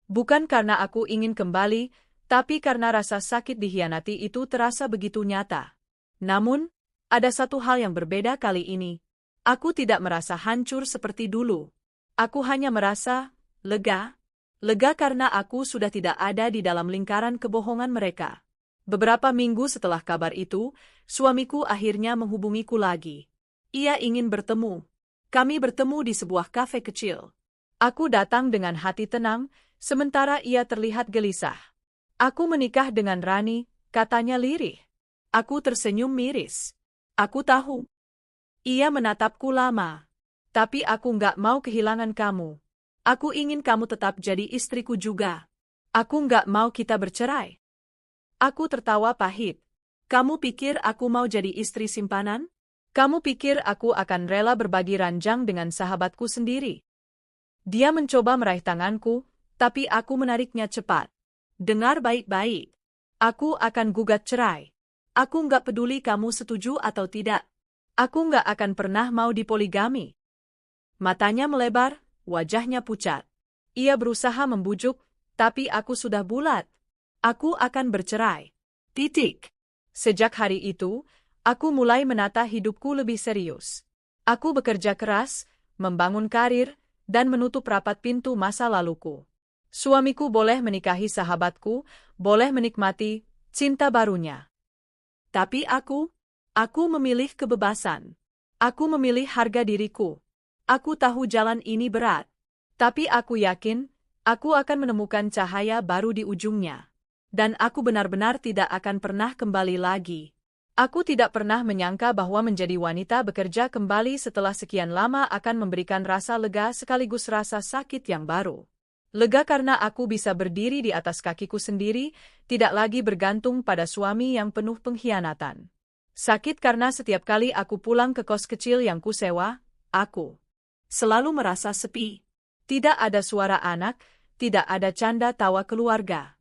Bukan karena aku ingin kembali, tapi karena rasa sakit dikhianati itu terasa begitu nyata. Namun, ada satu hal yang berbeda kali ini. Aku tidak merasa hancur seperti dulu. Aku hanya merasa lega. Lega karena aku sudah tidak ada di dalam lingkaran kebohongan mereka. Beberapa minggu setelah kabar itu, suamiku akhirnya menghubungiku lagi. Ia ingin bertemu. Kami bertemu di sebuah kafe kecil. Aku datang dengan hati tenang, sementara ia terlihat gelisah. Aku menikah dengan Rani, katanya lirih. Aku tersenyum miris. Aku tahu. Ia menatapku lama. Tapi aku nggak mau kehilangan kamu. Aku ingin kamu tetap jadi istriku juga. Aku nggak mau kita bercerai. Aku tertawa pahit. Kamu pikir aku mau jadi istri simpanan? Kamu pikir aku akan rela berbagi ranjang dengan sahabatku sendiri? Dia mencoba meraih tanganku, tapi aku menariknya cepat. Dengar baik-baik. Aku akan gugat cerai. Aku nggak peduli kamu setuju atau tidak. Aku nggak akan pernah mau dipoligami. Matanya melebar, wajahnya pucat. Ia berusaha membujuk, tapi aku sudah bulat. Aku akan bercerai. Titik. Sejak hari itu, aku mulai menata hidupku lebih serius. Aku bekerja keras, membangun karir, dan menutup rapat pintu masa laluku. Suamiku boleh menikahi sahabatku, boleh menikmati cinta barunya. Tapi aku memilih kebebasan. Aku memilih harga diriku. Aku tahu jalan ini berat. Tapi aku yakin, aku akan menemukan cahaya baru di ujungnya. Dan aku benar-benar tidak akan pernah kembali lagi. Aku tidak pernah menyangka bahwa menjadi wanita bekerja kembali setelah sekian lama akan memberikan rasa lega sekaligus rasa sakit yang baru. Lega karena aku bisa berdiri di atas kakiku sendiri, tidak lagi bergantung pada suami yang penuh pengkhianatan. Sakit karena setiap kali aku pulang ke kos kecil yang kusewa, aku selalu merasa sepi. Tidak ada suara anak, tidak ada canda tawa keluarga.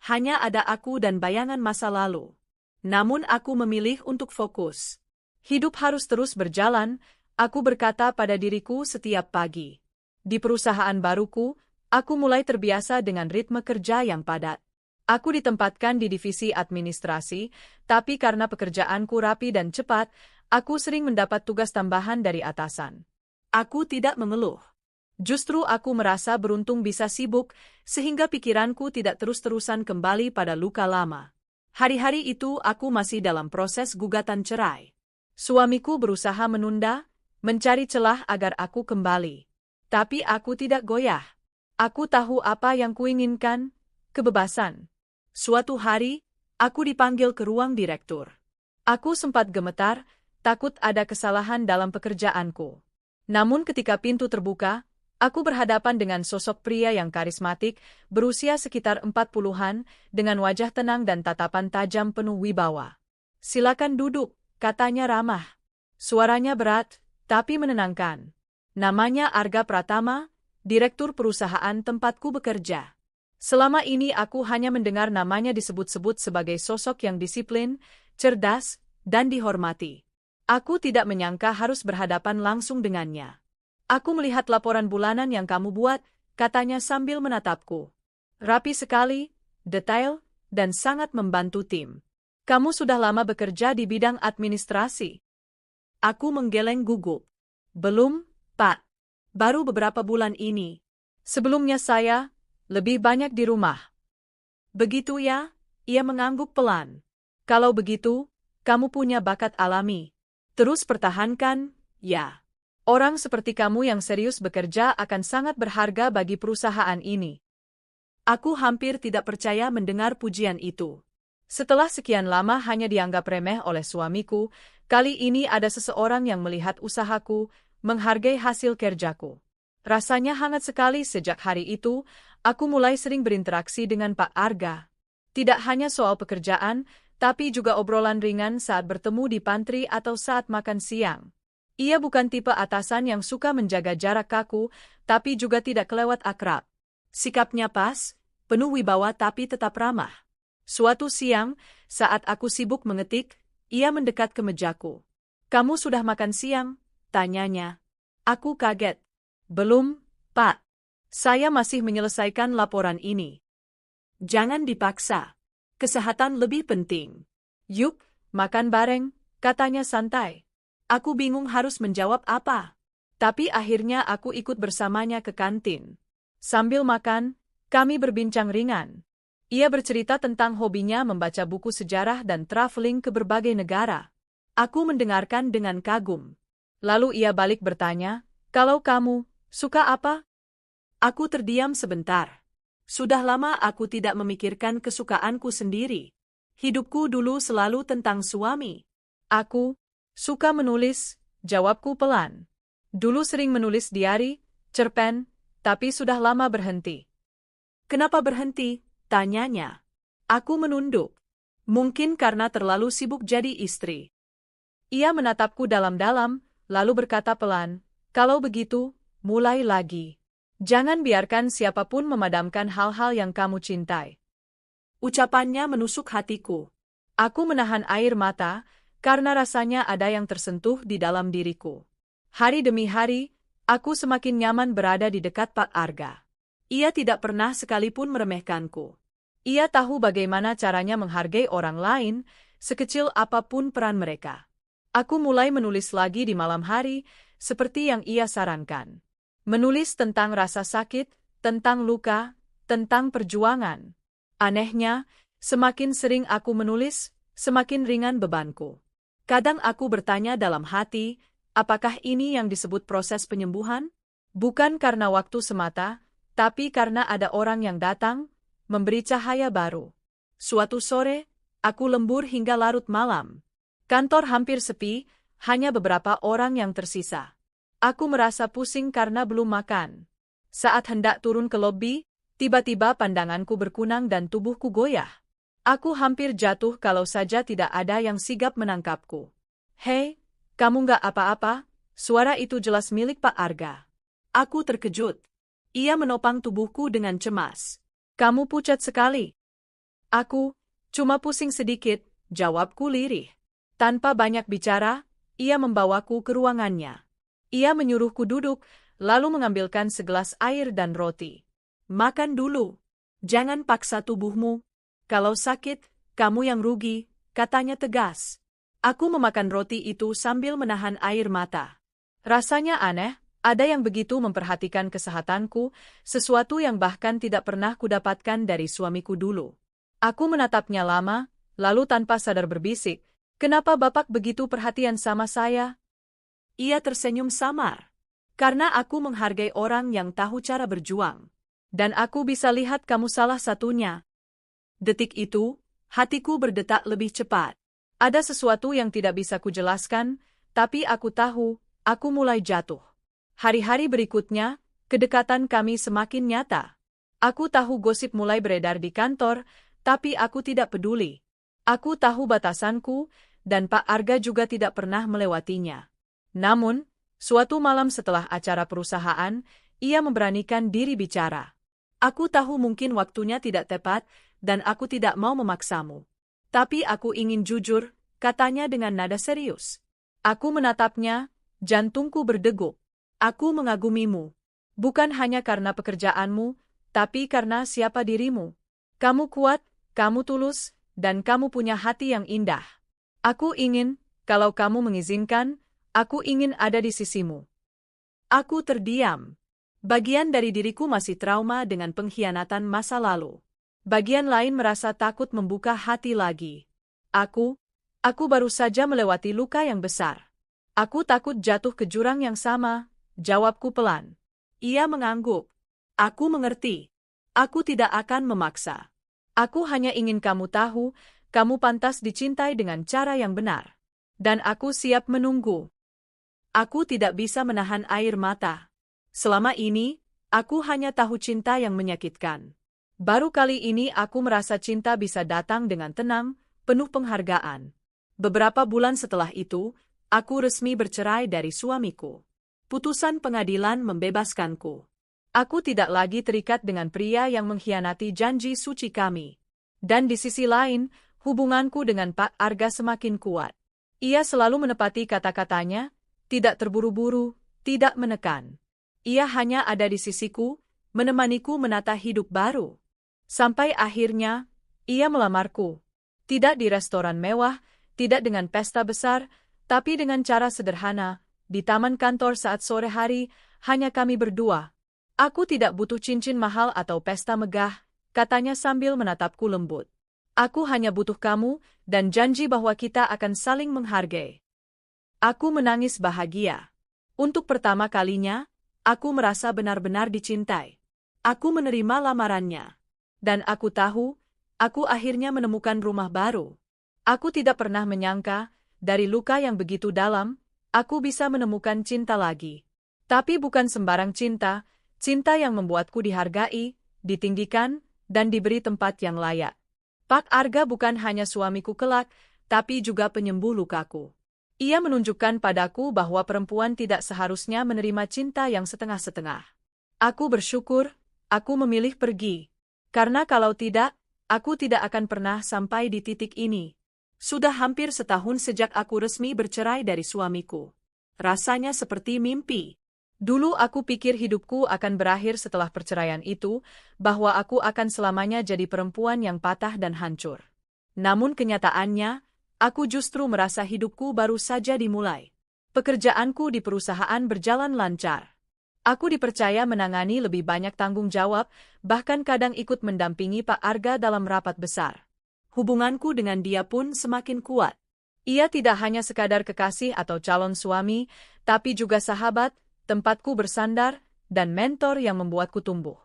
Hanya ada aku dan bayangan masa lalu. Namun aku memilih untuk fokus. Hidup harus terus berjalan, aku berkata pada diriku setiap pagi. Di perusahaan baruku, aku mulai terbiasa dengan ritme kerja yang padat. Aku ditempatkan di divisi administrasi, tapi karena pekerjaanku rapi dan cepat, aku sering mendapat tugas tambahan dari atasan. Aku tidak mengeluh. Justru aku merasa beruntung bisa sibuk, sehingga pikiranku tidak terus-terusan kembali pada luka lama. Hari-hari itu aku masih dalam proses gugatan cerai. Suamiku berusaha menunda, mencari celah agar aku kembali. Tapi aku tidak goyah. Aku tahu apa yang kuinginkan, kebebasan. Suatu hari, aku dipanggil ke ruang direktur. Aku sempat gemetar, takut ada kesalahan dalam pekerjaanku. Namun ketika pintu terbuka, aku berhadapan dengan sosok pria yang karismatik, berusia sekitar 40-an, dengan wajah tenang dan tatapan tajam penuh wibawa. "Silakan duduk," katanya ramah. Suaranya berat, tapi menenangkan. Namanya Arga Pratama, direktur perusahaan tempatku bekerja. Selama ini aku hanya mendengar namanya disebut-sebut sebagai sosok yang disiplin, cerdas, dan dihormati. Aku tidak menyangka harus berhadapan langsung dengannya. "Aku melihat laporan bulanan yang kamu buat," katanya sambil menatapku. "Rapi sekali, detail, dan sangat membantu tim. Kamu sudah lama bekerja di bidang administrasi?" Aku menggeleng gugup. "Belum, Pak. Baru beberapa bulan ini. Sebelumnya saya lebih banyak di rumah." "Begitu ya?" Ia mengangguk pelan. "Kalau begitu, kamu punya bakat alami. Terus pertahankan, ya. Orang seperti kamu yang serius bekerja akan sangat berharga bagi perusahaan ini." Aku hampir tidak percaya mendengar pujian itu. Setelah sekian lama hanya dianggap remeh oleh suamiku, kali ini ada seseorang yang melihat usahaku, menghargai hasil kerjaku. Rasanya hangat sekali. Sejak hari itu, aku mulai sering berinteraksi dengan Pak Arga. Tidak hanya soal pekerjaan, tapi juga obrolan ringan saat bertemu di pantry atau saat makan siang. Ia bukan tipe atasan yang suka menjaga jarak kaku, tapi juga tidak kelewat akrab. Sikapnya pas, penuh wibawa tapi tetap ramah. Suatu siang, saat aku sibuk mengetik, ia mendekat ke mejaku. "Kamu sudah makan siang?" tanyanya. Aku kaget. "Belum, Pak. Saya masih menyelesaikan laporan ini." "Jangan dipaksa. Kesehatan lebih penting." "Yuk, makan bareng," katanya santai. Aku bingung harus menjawab apa. Tapi akhirnya aku ikut bersamanya ke kantin. Sambil makan, kami berbincang ringan. Ia bercerita tentang hobinya membaca buku sejarah dan traveling ke berbagai negara. Aku mendengarkan dengan kagum. Lalu ia balik bertanya, "Kalau kamu, suka apa?" Aku terdiam sebentar. Sudah lama aku tidak memikirkan kesukaanku sendiri. Hidupku dulu selalu tentang suami. "Aku suka menulis," jawabku pelan. "Dulu sering menulis diari, cerpen, tapi sudah lama berhenti." "Kenapa berhenti?" tanyanya. Aku menunduk. "Mungkin karena terlalu sibuk jadi istri." Ia menatapku dalam-dalam, lalu berkata pelan, "Kalau begitu, mulai lagi. Jangan biarkan siapapun memadamkan hal-hal yang kamu cintai." Ucapannya menusuk hatiku. Aku menahan air mata, karena rasanya ada yang tersentuh di dalam diriku. Hari demi hari, aku semakin nyaman berada di dekat Pak Arga. Ia tidak pernah sekalipun meremehkanku. Ia tahu bagaimana caranya menghargai orang lain, sekecil apapun peran mereka. Aku mulai menulis lagi di malam hari, seperti yang ia sarankan. Menulis tentang rasa sakit, tentang luka, tentang perjuangan. Anehnya, semakin sering aku menulis, semakin ringan bebanku. Kadang aku bertanya dalam hati, apakah ini yang disebut proses penyembuhan? Bukan karena waktu semata, tapi karena ada orang yang datang, memberi cahaya baru. Suatu sore, aku lembur hingga larut malam. Kantor hampir sepi, hanya beberapa orang yang tersisa. Aku merasa pusing karena belum makan. Saat hendak turun ke lobi, tiba-tiba pandanganku berkunang dan tubuhku goyah. Aku hampir jatuh kalau saja tidak ada yang sigap menangkapku. "Hei, kamu nggak apa-apa?" Suara itu jelas milik Pak Arga. Aku terkejut. Ia menopang tubuhku dengan cemas. Kamu pucat sekali. Aku, cuma pusing sedikit, jawabku lirih. Tanpa banyak bicara, ia membawaku ke ruangannya. Ia menyuruhku duduk, lalu mengambilkan segelas air dan roti. Makan dulu. Jangan paksa tubuhmu. Kalau sakit, kamu yang rugi, katanya tegas. Aku memakan roti itu sambil menahan air mata. Rasanya aneh, ada yang begitu memperhatikan kesehatanku, sesuatu yang bahkan tidak pernah kudapatkan dari suamiku dulu. Aku menatapnya lama, lalu tanpa sadar berbisik, "Kenapa Bapak begitu perhatian sama saya?" Ia tersenyum samar. "Karena aku menghargai orang yang tahu cara berjuang. Dan aku bisa lihat kamu salah satunya." Detik itu, hatiku berdetak lebih cepat. Ada sesuatu yang tidak bisa kujelaskan, tapi aku tahu, aku mulai jatuh. Hari-hari berikutnya, kedekatan kami semakin nyata. Aku tahu gosip mulai beredar di kantor, tapi aku tidak peduli. Aku tahu batasanku, dan Pak Arga juga tidak pernah melewatinya. Namun, suatu malam setelah acara perusahaan, ia memberanikan diri bicara. "Aku tahu mungkin waktunya tidak tepat, dan aku tidak mau memaksamu. Tapi aku ingin jujur," katanya dengan nada serius. Aku menatapnya, jantungku berdegup. "Aku mengagumimu. Bukan hanya karena pekerjaanmu, tapi karena siapa dirimu. Kamu kuat, kamu tulus, dan kamu punya hati yang indah. Aku ingin, kalau kamu mengizinkan, aku ingin ada di sisimu." Aku terdiam. Bagian dari diriku masih trauma dengan pengkhianatan masa lalu. Bagian lain merasa takut membuka hati lagi. Aku baru saja melewati luka yang besar. Aku takut jatuh ke jurang yang sama, jawabku pelan. Ia mengangguk. "Aku mengerti. Aku tidak akan memaksa. Aku hanya ingin kamu tahu, kamu pantas dicintai dengan cara yang benar. Dan aku siap menunggu." Aku tidak bisa menahan air mata. Selama ini, aku hanya tahu cinta yang menyakitkan. Baru kali ini aku merasa cinta bisa datang dengan tenang, penuh penghargaan. Beberapa bulan setelah itu, aku resmi bercerai dari suamiku. Putusan pengadilan membebaskanku. Aku tidak lagi terikat dengan pria yang mengkhianati janji suci kami. Dan di sisi lain, hubunganku dengan Pak Arga semakin kuat. Ia selalu menepati kata-katanya, tidak terburu-buru, tidak menekan. Ia hanya ada di sisiku, menemaniku menata hidup baru. Sampai akhirnya, ia melamarku. Tidak di restoran mewah, tidak dengan pesta besar, tapi dengan cara sederhana, di taman kantor saat sore hari, hanya kami berdua. "Aku tidak butuh cincin mahal atau pesta megah," katanya sambil menatapku lembut. "Aku hanya butuh kamu, dan janji bahwa kita akan saling menghargai." Aku menangis bahagia. Untuk pertama kalinya, aku merasa benar-benar dicintai. Aku menerima lamarannya. Dan aku tahu, aku akhirnya menemukan rumah baru. Aku tidak pernah menyangka, dari luka yang begitu dalam, aku bisa menemukan cinta lagi. Tapi bukan sembarang cinta, cinta yang membuatku dihargai, ditinggikan, dan diberi tempat yang layak. Pak Arga bukan hanya suamiku kelak, tapi juga penyembuh lukaku. Ia menunjukkan padaku bahwa perempuan tidak seharusnya menerima cinta yang setengah-setengah. Aku bersyukur, aku memilih pergi. Karena kalau tidak, aku tidak akan pernah sampai di titik ini. Sudah hampir setahun sejak aku resmi bercerai dari suamiku. Rasanya seperti mimpi. Dulu aku pikir hidupku akan berakhir setelah perceraian itu, bahwa aku akan selamanya jadi perempuan yang patah dan hancur. Namun kenyataannya, aku justru merasa hidupku baru saja dimulai. Pekerjaanku di perusahaan berjalan lancar. Aku dipercaya menangani lebih banyak tanggung jawab, bahkan kadang ikut mendampingi Pak Arga dalam rapat besar. Hubunganku dengan dia pun semakin kuat. Ia tidak hanya sekadar kekasih atau calon suami, tapi juga sahabat, tempatku bersandar, dan mentor yang membuatku tumbuh.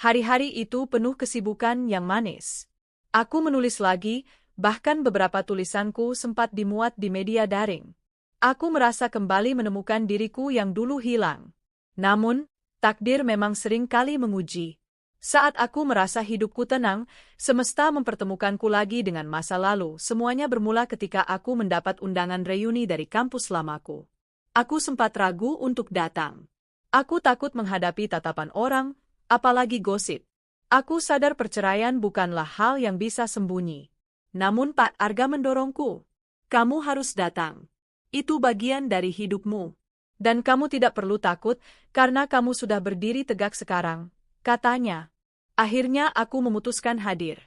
Hari-hari itu penuh kesibukan yang manis. Aku menulis lagi, bahkan beberapa tulisanku sempat dimuat di media daring. Aku merasa kembali menemukan diriku yang dulu hilang. Namun, takdir memang sering kali menguji. Saat aku merasa hidupku tenang, semesta mempertemukanku lagi dengan masa lalu. Semuanya bermula ketika aku mendapat undangan reuni dari kampus lamaku. Aku sempat ragu untuk datang. Aku takut menghadapi tatapan orang, apalagi gosip. Aku sadar perceraian bukanlah hal yang bisa sembunyi. Namun Pak Arga mendorongku. Kamu harus datang. Itu bagian dari hidupmu. Dan kamu tidak perlu takut karena kamu sudah berdiri tegak sekarang, katanya. Akhirnya aku memutuskan hadir.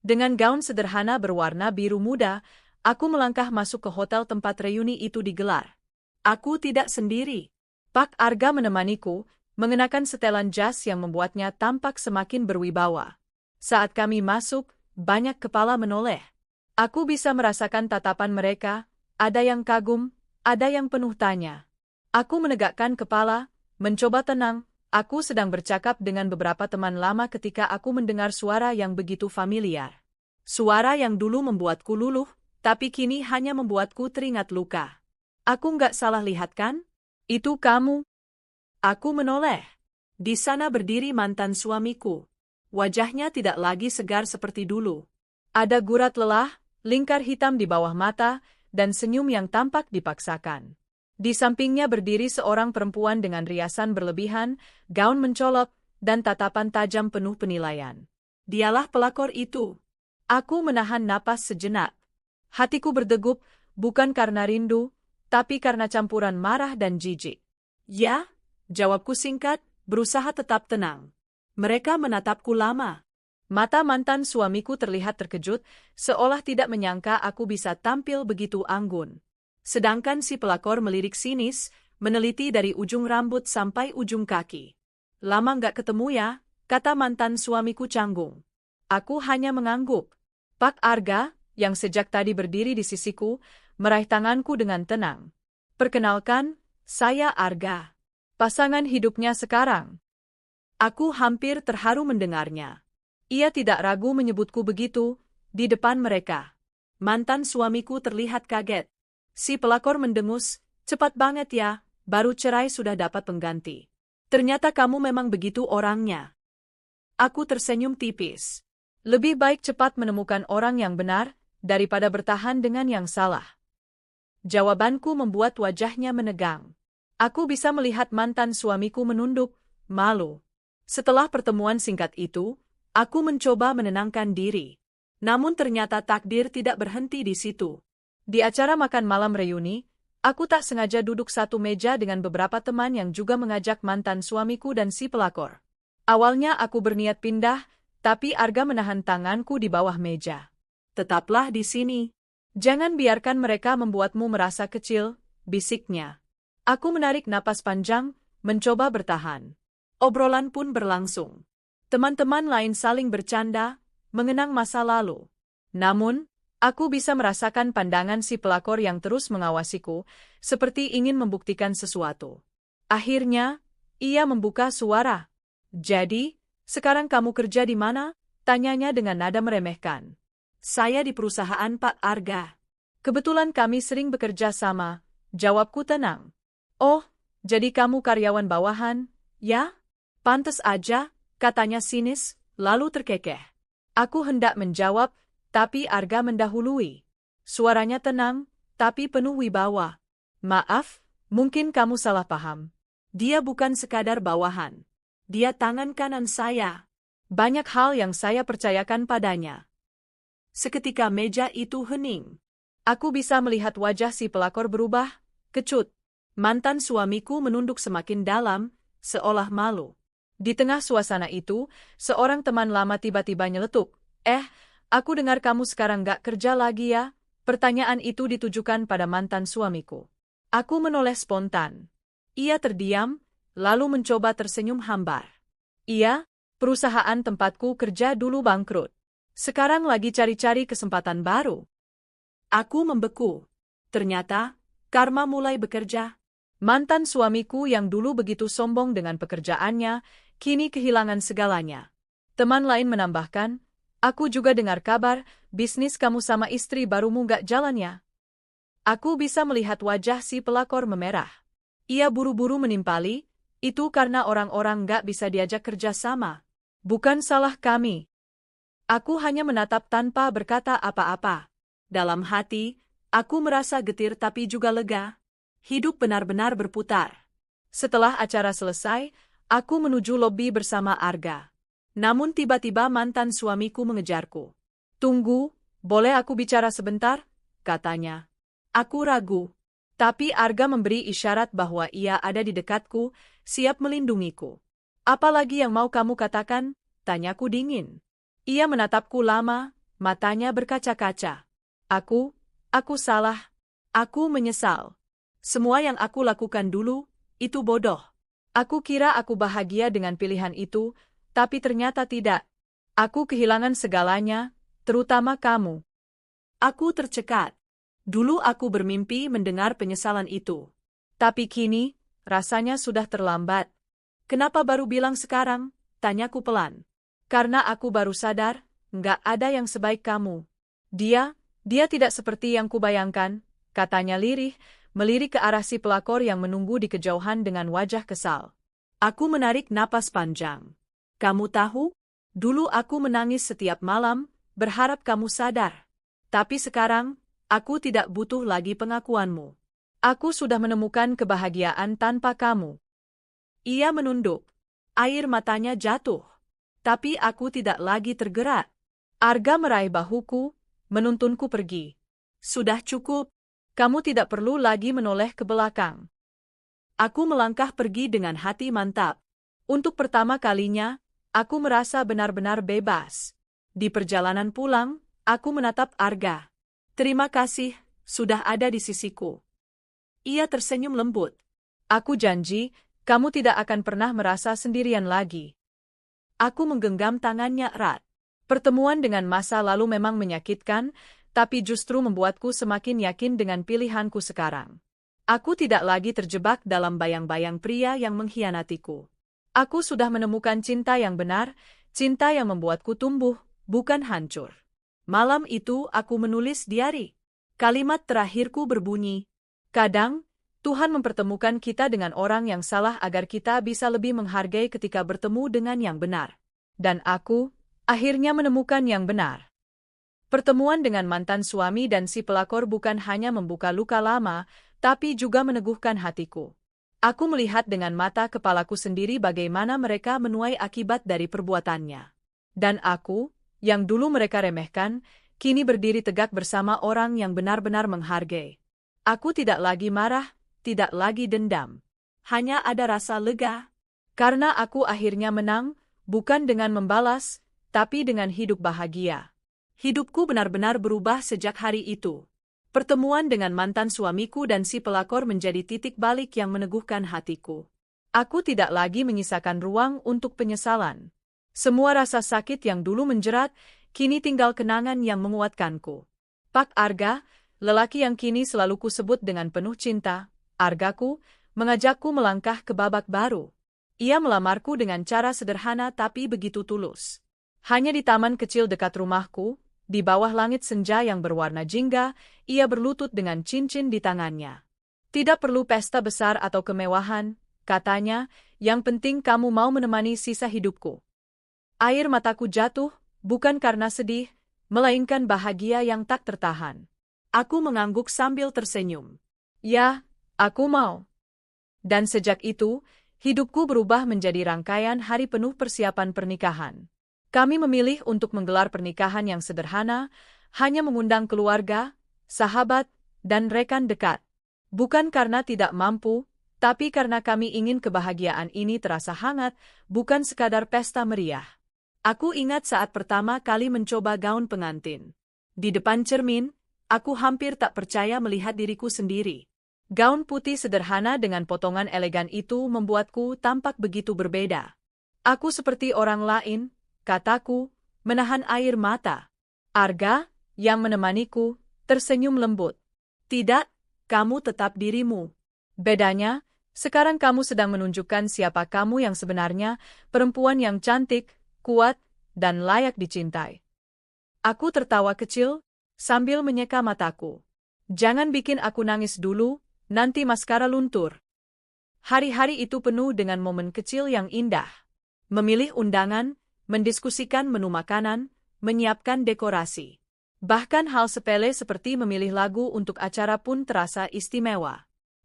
Dengan gaun sederhana berwarna biru muda, aku melangkah masuk ke hotel tempat reuni itu digelar. Aku tidak sendiri. Pak Arga menemaniku, mengenakan setelan jas yang membuatnya tampak semakin berwibawa. Saat kami masuk, banyak kepala menoleh. Aku bisa merasakan tatapan mereka, ada yang kagum, ada yang penuh tanya. Aku menegakkan kepala, mencoba tenang, aku sedang bercakap dengan beberapa teman lama ketika aku mendengar suara yang begitu familiar. Suara yang dulu membuatku luluh, tapi kini hanya membuatku teringat luka. Aku nggak salah lihat kan? Itu kamu. Aku menoleh. Di sana berdiri mantan suamiku. Wajahnya tidak lagi segar seperti dulu. Ada gurat lelah, lingkar hitam di bawah mata, dan senyum yang tampak dipaksakan. Di sampingnya berdiri seorang perempuan dengan riasan berlebihan, gaun mencolok, dan tatapan tajam penuh penilaian. Dialah pelakor itu. Aku menahan napas sejenak. Hatiku berdegup, bukan karena rindu, tapi karena campuran marah dan jijik. Ya, jawabku singkat, berusaha tetap tenang. Mereka menatapku lama. Mata mantan suamiku terlihat terkejut, seolah tidak menyangka aku bisa tampil begitu anggun. Sedangkan si pelakor melirik sinis, meneliti dari ujung rambut sampai ujung kaki. Lama nggak ketemu ya, kata mantan suamiku canggung. Aku hanya mengangguk. Pak Arga, yang sejak tadi berdiri di sisiku, meraih tanganku dengan tenang. Perkenalkan, saya Arga. Pasangan hidupnya sekarang. Aku hampir terharu mendengarnya. Ia tidak ragu menyebutku begitu, di depan mereka. Mantan suamiku terlihat kaget. Si pelakor mendengus, cepat banget ya, baru cerai sudah dapat pengganti. Ternyata kamu memang begitu orangnya. Aku tersenyum tipis. Lebih baik cepat menemukan orang yang benar, daripada bertahan dengan yang salah. Jawabanku membuat wajahnya menegang. Aku bisa melihat mantan suamiku menunduk, malu. Setelah pertemuan singkat itu, aku mencoba menenangkan diri. Namun ternyata takdir tidak berhenti di situ. Di acara makan malam reuni, aku tak sengaja duduk satu meja dengan beberapa teman yang juga mengajak mantan suamiku dan si pelakor. Awalnya aku berniat pindah, tapi Arga menahan tanganku di bawah meja. Tetaplah di sini. Jangan biarkan mereka membuatmu merasa kecil, bisiknya. Aku menarik napas panjang, mencoba bertahan. Obrolan pun berlangsung. Teman-teman lain saling bercanda, mengenang masa lalu. Namun, aku bisa merasakan pandangan si pelakor yang terus mengawasiku, seperti ingin membuktikan sesuatu. Akhirnya, ia membuka suara. Jadi, sekarang kamu kerja di mana? Tanyanya dengan nada meremehkan. Saya di perusahaan Pak Arga. Kebetulan kami sering bekerja sama, jawabku tenang. Oh, jadi kamu karyawan bawahan, ya? Pantes aja. Katanya sinis, lalu terkekeh. Aku hendak menjawab, tapi Arga mendahului. Suaranya tenang, tapi penuh wibawa. Maaf, mungkin kamu salah paham. Dia bukan sekadar bawahan. Dia tangan kanan saya. Banyak hal yang saya percayakan padanya. Seketika meja itu hening. Aku bisa melihat wajah si pelakor berubah, kecut. Mantan suamiku menunduk semakin dalam, seolah malu. Di tengah suasana itu, seorang teman lama tiba-tiba nyeletuk. Aku dengar kamu sekarang gak kerja lagi ya? Pertanyaan itu ditujukan pada mantan suamiku. Aku menoleh spontan. Ia terdiam, lalu mencoba tersenyum hambar. Iya, perusahaan tempatku kerja dulu bangkrut. Sekarang lagi cari-cari kesempatan baru. Aku membeku. Ternyata, karma mulai bekerja. Mantan suamiku yang dulu begitu sombong dengan pekerjaannya, kini kehilangan segalanya. Teman lain menambahkan, aku juga dengar kabar, bisnis kamu sama istri barumu gak jalan ya. Aku bisa melihat wajah si pelakor memerah. Ia buru-buru menimpali, itu karena orang-orang gak bisa diajak kerja sama. Bukan salah kami. Aku hanya menatap tanpa berkata apa-apa. Dalam hati, aku merasa getir tapi juga lega. Hidup benar-benar berputar. Setelah acara selesai, Aku menuju lobi bersama Arga. Namun tiba-tiba mantan suamiku mengejarku. Tunggu, boleh aku bicara sebentar? Katanya. Aku ragu. Tapi Arga memberi isyarat bahwa ia ada di dekatku, siap melindungiku. Apalagi yang mau kamu katakan? Tanyaku dingin. Ia menatapku lama, matanya berkaca-kaca. Aku salah. Aku menyesal. Semua yang aku lakukan dulu, itu bodoh. Aku kira aku bahagia dengan pilihan itu, tapi ternyata tidak. Aku kehilangan segalanya, terutama kamu. Aku tercekat. Dulu aku bermimpi mendengar penyesalan itu. Tapi kini, rasanya sudah terlambat. Kenapa baru bilang sekarang? Tanyaku pelan. Karena aku baru sadar, nggak ada yang sebaik kamu. Dia tidak seperti yang kubayangkan, katanya lirih, melirik ke arah si pelakor yang menunggu di kejauhan dengan wajah kesal. Aku menarik napas panjang. Kamu tahu? Dulu aku menangis setiap malam, berharap kamu sadar. Tapi sekarang, aku tidak butuh lagi pengakuanmu. Aku sudah menemukan kebahagiaan tanpa kamu. Ia menunduk. Air matanya jatuh. Tapi aku tidak lagi tergerak. Arga meraih bahuku, menuntunku pergi. Sudah cukup. Kamu tidak perlu lagi menoleh ke belakang. Aku melangkah pergi dengan hati mantap. Untuk pertama kalinya, aku merasa benar-benar bebas. Di perjalanan pulang, aku menatap Arga. Terima kasih, sudah ada di sisiku. Ia tersenyum lembut. Aku janji, kamu tidak akan pernah merasa sendirian lagi. Aku menggenggam tangannya erat. Pertemuan dengan masa lalu memang menyakitkan, tapi justru membuatku semakin yakin dengan pilihanku sekarang. Aku tidak lagi terjebak dalam bayang-bayang pria yang mengkhianatiku. Aku sudah menemukan cinta yang benar, cinta yang membuatku tumbuh, bukan hancur. Malam itu aku menulis diari. Kalimat terakhirku berbunyi, kadang, Tuhan mempertemukan kita dengan orang yang salah agar kita bisa lebih menghargai ketika bertemu dengan yang benar. Dan aku, akhirnya menemukan yang benar. Pertemuan dengan mantan suami dan si pelakor bukan hanya membuka luka lama, tapi juga meneguhkan hatiku. Aku melihat dengan mata kepalaku sendiri bagaimana mereka menuai akibat dari perbuatannya. Dan aku, yang dulu mereka remehkan, kini berdiri tegak bersama orang yang benar-benar menghargai. Aku tidak lagi marah, tidak lagi dendam. Hanya ada rasa lega. Karena aku akhirnya menang, bukan dengan membalas, tapi dengan hidup bahagia. Hidupku benar-benar berubah sejak hari itu. Pertemuan dengan mantan suamiku dan si pelakor menjadi titik balik yang meneguhkan hatiku. Aku tidak lagi menyisakan ruang untuk penyesalan. Semua rasa sakit yang dulu menjerat, kini tinggal kenangan yang menguatkanku. Pak Arga, lelaki yang kini selalu kusebut dengan penuh cinta, Argaku, mengajakku melangkah ke babak baru. Ia melamarku dengan cara sederhana tapi begitu tulus. Hanya di taman kecil dekat rumahku, di bawah langit senja yang berwarna jingga, ia berlutut dengan cincin di tangannya. Tidak perlu pesta besar atau kemewahan, katanya, yang penting kamu mau menemani sisa hidupku. Air mataku jatuh, bukan karena sedih, melainkan bahagia yang tak tertahan. Aku mengangguk sambil tersenyum. Ya, aku mau. Dan sejak itu, hidupku berubah menjadi rangkaian hari penuh persiapan pernikahan. Kami memilih untuk menggelar pernikahan yang sederhana, hanya mengundang keluarga, sahabat, dan rekan dekat. Bukan karena tidak mampu, tapi karena kami ingin kebahagiaan ini terasa hangat, bukan sekadar pesta meriah. Aku ingat saat pertama kali mencoba gaun pengantin. Di depan cermin, aku hampir tak percaya melihat diriku sendiri. Gaun putih sederhana dengan potongan elegan itu membuatku tampak begitu berbeda. Aku seperti orang lain, kataku, menahan air mata. Arga, yang menemaniku, tersenyum lembut. Tidak, kamu tetap dirimu. Bedanya, sekarang kamu sedang menunjukkan siapa kamu yang sebenarnya, perempuan yang cantik, kuat, dan layak dicintai. Aku tertawa kecil, sambil menyeka mataku. Jangan bikin aku nangis dulu, nanti maskara luntur. Hari-hari itu penuh dengan momen kecil yang indah. Memilih undangan, mendiskusikan menu makanan, menyiapkan dekorasi. Bahkan hal sepele seperti memilih lagu untuk acara pun terasa istimewa.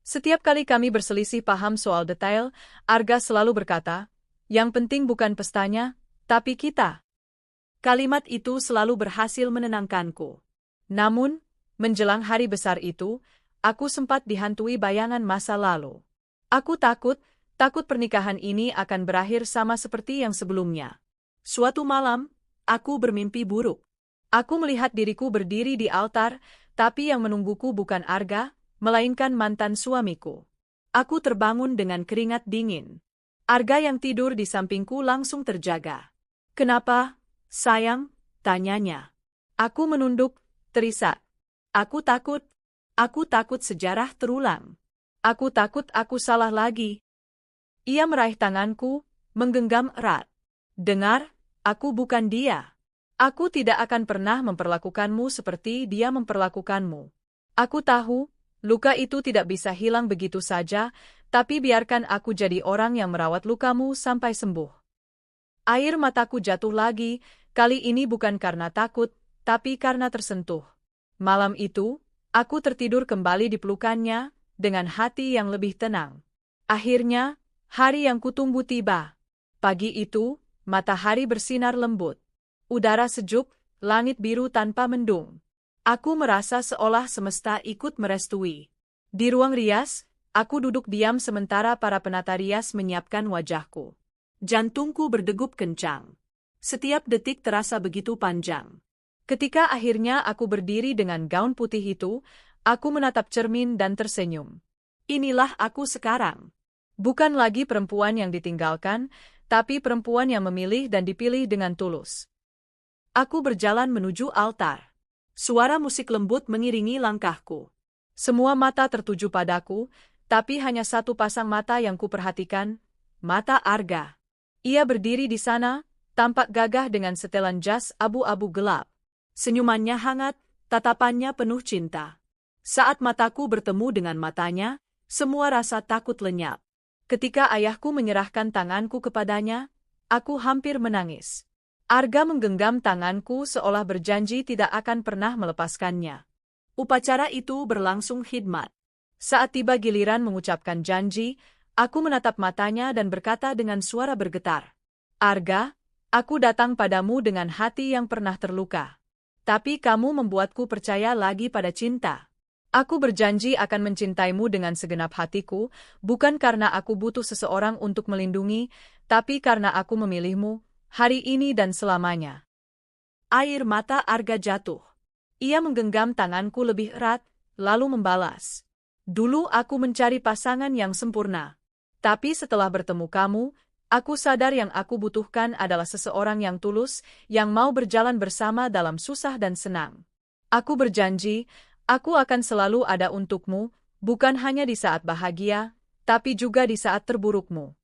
Setiap kali kami berselisih paham soal detail, Arga selalu berkata, "Yang penting bukan pestanya, tapi kita." Kalimat itu selalu berhasil menenangkanku. Namun, menjelang hari besar itu, aku sempat dihantui bayangan masa lalu. Aku takut pernikahan ini akan berakhir sama seperti yang sebelumnya. Suatu malam, aku bermimpi buruk. Aku melihat diriku berdiri di altar, tapi yang menungguku bukan Arga, melainkan mantan suamiku. Aku terbangun dengan keringat dingin. Arga yang tidur di sampingku langsung terjaga. "Kenapa, sayang?" tanyanya. Aku menunduk, terisak. Aku takut sejarah terulang. Aku takut aku salah lagi." Ia meraih tanganku, menggenggam erat. "Dengar, aku bukan dia. Aku tidak akan pernah memperlakukanmu seperti dia memperlakukanmu. Aku tahu, luka itu tidak bisa hilang begitu saja, tapi biarkan aku jadi orang yang merawat lukamu sampai sembuh." Air mataku jatuh lagi, kali ini bukan karena takut, tapi karena tersentuh. Malam itu, aku tertidur kembali di pelukannya, dengan hati yang lebih tenang. Akhirnya, hari yang kutunggu tiba. Pagi itu, matahari bersinar lembut. Udara sejuk, langit biru tanpa mendung. Aku merasa seolah semesta ikut merestui. Di ruang rias, aku duduk diam sementara para penata rias menyiapkan wajahku. Jantungku berdegup kencang. Setiap detik terasa begitu panjang. Ketika akhirnya aku berdiri dengan gaun putih itu, aku menatap cermin dan tersenyum. Inilah aku sekarang. Bukan lagi perempuan yang ditinggalkan, tapi perempuan yang memilih dan dipilih dengan tulus. Aku berjalan menuju altar. Suara musik lembut mengiringi langkahku. Semua mata tertuju padaku, tapi hanya satu pasang mata yang kuperhatikan, mata Arga. Ia berdiri di sana, tampak gagah dengan setelan jas abu-abu gelap. Senyumannya hangat, tatapannya penuh cinta. Saat mataku bertemu dengan matanya, semua rasa takut lenyap. Ketika ayahku menyerahkan tanganku kepadanya, aku hampir menangis. Arga menggenggam tanganku seolah berjanji tidak akan pernah melepaskannya. Upacara itu berlangsung khidmat. Saat tiba giliran mengucapkan janji, aku menatap matanya dan berkata dengan suara bergetar, "Arga, aku datang padamu dengan hati yang pernah terluka. Tapi kamu membuatku percaya lagi pada cinta. Aku berjanji akan mencintaimu dengan segenap hatiku, bukan karena aku butuh seseorang untuk melindungi, tapi karena aku memilihmu, hari ini dan selamanya." Air mata Arga jatuh. Ia menggenggam tanganku lebih erat, lalu membalas, "Dulu aku mencari pasangan yang sempurna. Tapi setelah bertemu kamu, aku sadar yang aku butuhkan adalah seseorang yang tulus, yang mau berjalan bersama dalam susah dan senang. Aku berjanji, aku akan selalu ada untukmu, bukan hanya di saat bahagia, tapi juga di saat terburukmu."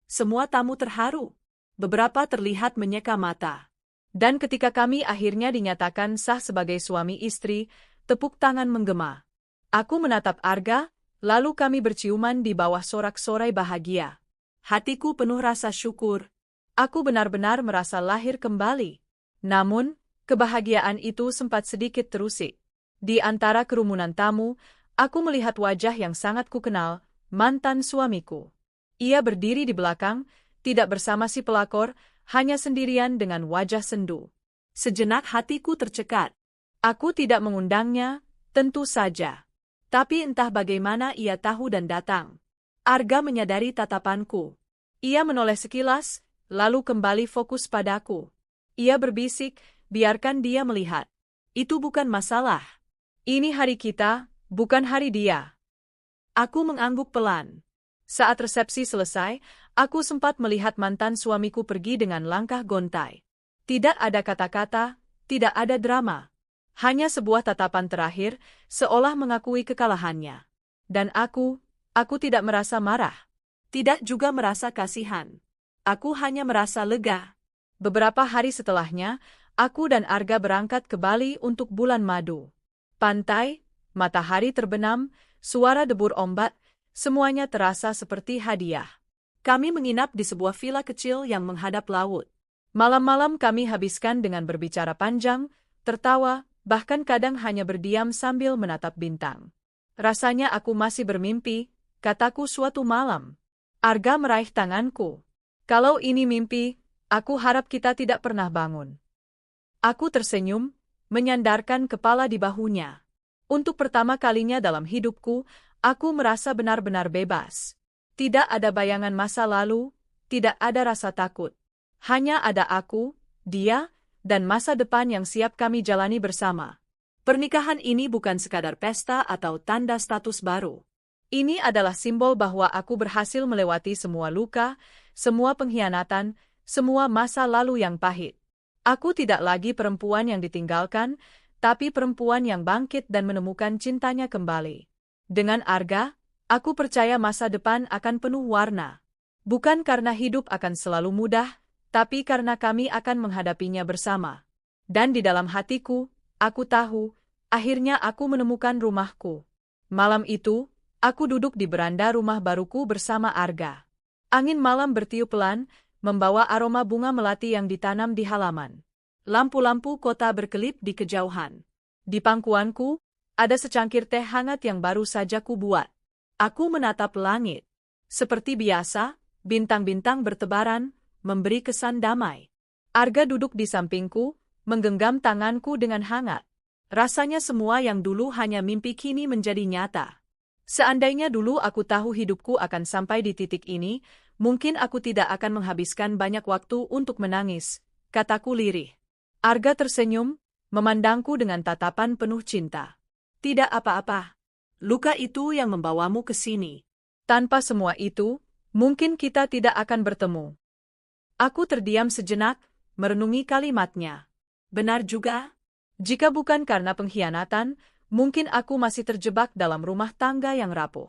Semua tamu terharu. Beberapa terlihat menyeka mata. Dan ketika kami akhirnya dinyatakan sah sebagai suami istri, tepuk tangan menggema. Aku menatap Arga, lalu kami berciuman di bawah sorak-sorai bahagia. Hatiku penuh rasa syukur. Aku benar-benar merasa lahir kembali. Namun, kebahagiaan itu sempat sedikit terusik. Di antara kerumunan tamu, aku melihat wajah yang sangat kukenal, mantan suamiku. Ia berdiri di belakang, tidak bersama si pelakor, hanya sendirian dengan wajah sendu. Sejenak hatiku tercekat. Aku tidak mengundangnya, tentu saja. Tapi entah bagaimana ia tahu dan datang. Arga menyadari tatapanku. Ia menoleh sekilas, lalu kembali fokus padaku. Ia berbisik, "Biarkan dia melihat. Itu bukan masalah. Ini hari kita, bukan hari dia." Aku mengangguk pelan. Saat resepsi selesai, aku sempat melihat mantan suamiku pergi dengan langkah gontai. Tidak ada kata-kata, tidak ada drama. Hanya sebuah tatapan terakhir, seolah mengakui kekalahannya. Dan aku tidak merasa marah. Tidak juga merasa kasihan. Aku hanya merasa lega. Beberapa hari setelahnya, aku dan Arga berangkat ke Bali untuk bulan madu. Pantai, matahari terbenam, suara debur ombak, semuanya terasa seperti hadiah. Kami menginap di sebuah villa kecil yang menghadap laut. Malam-malam kami habiskan dengan berbicara panjang, tertawa, bahkan kadang hanya berdiam sambil menatap bintang. Rasanya aku masih bermimpi, kataku suatu malam. Arga meraih tanganku. Kalau ini mimpi, aku harap kita tidak pernah bangun. Aku tersenyum, menyandarkan kepala di bahunya. Untuk pertama kalinya dalam hidupku, aku merasa benar-benar bebas. Tidak ada bayangan masa lalu, tidak ada rasa takut. Hanya ada aku, dia, dan masa depan yang siap kami jalani bersama. Pernikahan ini bukan sekadar pesta atau tanda status baru. Ini adalah simbol bahwa aku berhasil melewati semua luka, semua pengkhianatan, semua masa lalu yang pahit. Aku tidak lagi perempuan yang ditinggalkan, tapi perempuan yang bangkit dan menemukan cintanya kembali. Dengan Arga, aku percaya masa depan akan penuh warna. Bukan karena hidup akan selalu mudah, tapi karena kami akan menghadapinya bersama. Dan di dalam hatiku, aku tahu, akhirnya aku menemukan rumahku. Malam itu, aku duduk di beranda rumah baruku bersama Arga. Angin malam bertiup pelan, membawa aroma bunga melati yang ditanam di halaman. Lampu-lampu kota berkelip di kejauhan. Di pangkuanku, ada secangkir teh hangat yang baru saja kubuat. Aku menatap langit. Seperti biasa, bintang-bintang bertebaran, memberi kesan damai. Arga duduk di sampingku, menggenggam tanganku dengan hangat. Rasanya semua yang dulu hanya mimpi kini menjadi nyata. Seandainya dulu aku tahu hidupku akan sampai di titik ini, mungkin aku tidak akan menghabiskan banyak waktu untuk menangis, kataku lirih. Arga tersenyum, memandangku dengan tatapan penuh cinta. Tidak apa-apa. Luka itu yang membawamu ke sini. Tanpa semua itu, mungkin kita tidak akan bertemu. Aku terdiam sejenak, merenungi kalimatnya. Benar juga. Jika bukan karena pengkhianatan, mungkin aku masih terjebak dalam rumah tangga yang rapuh.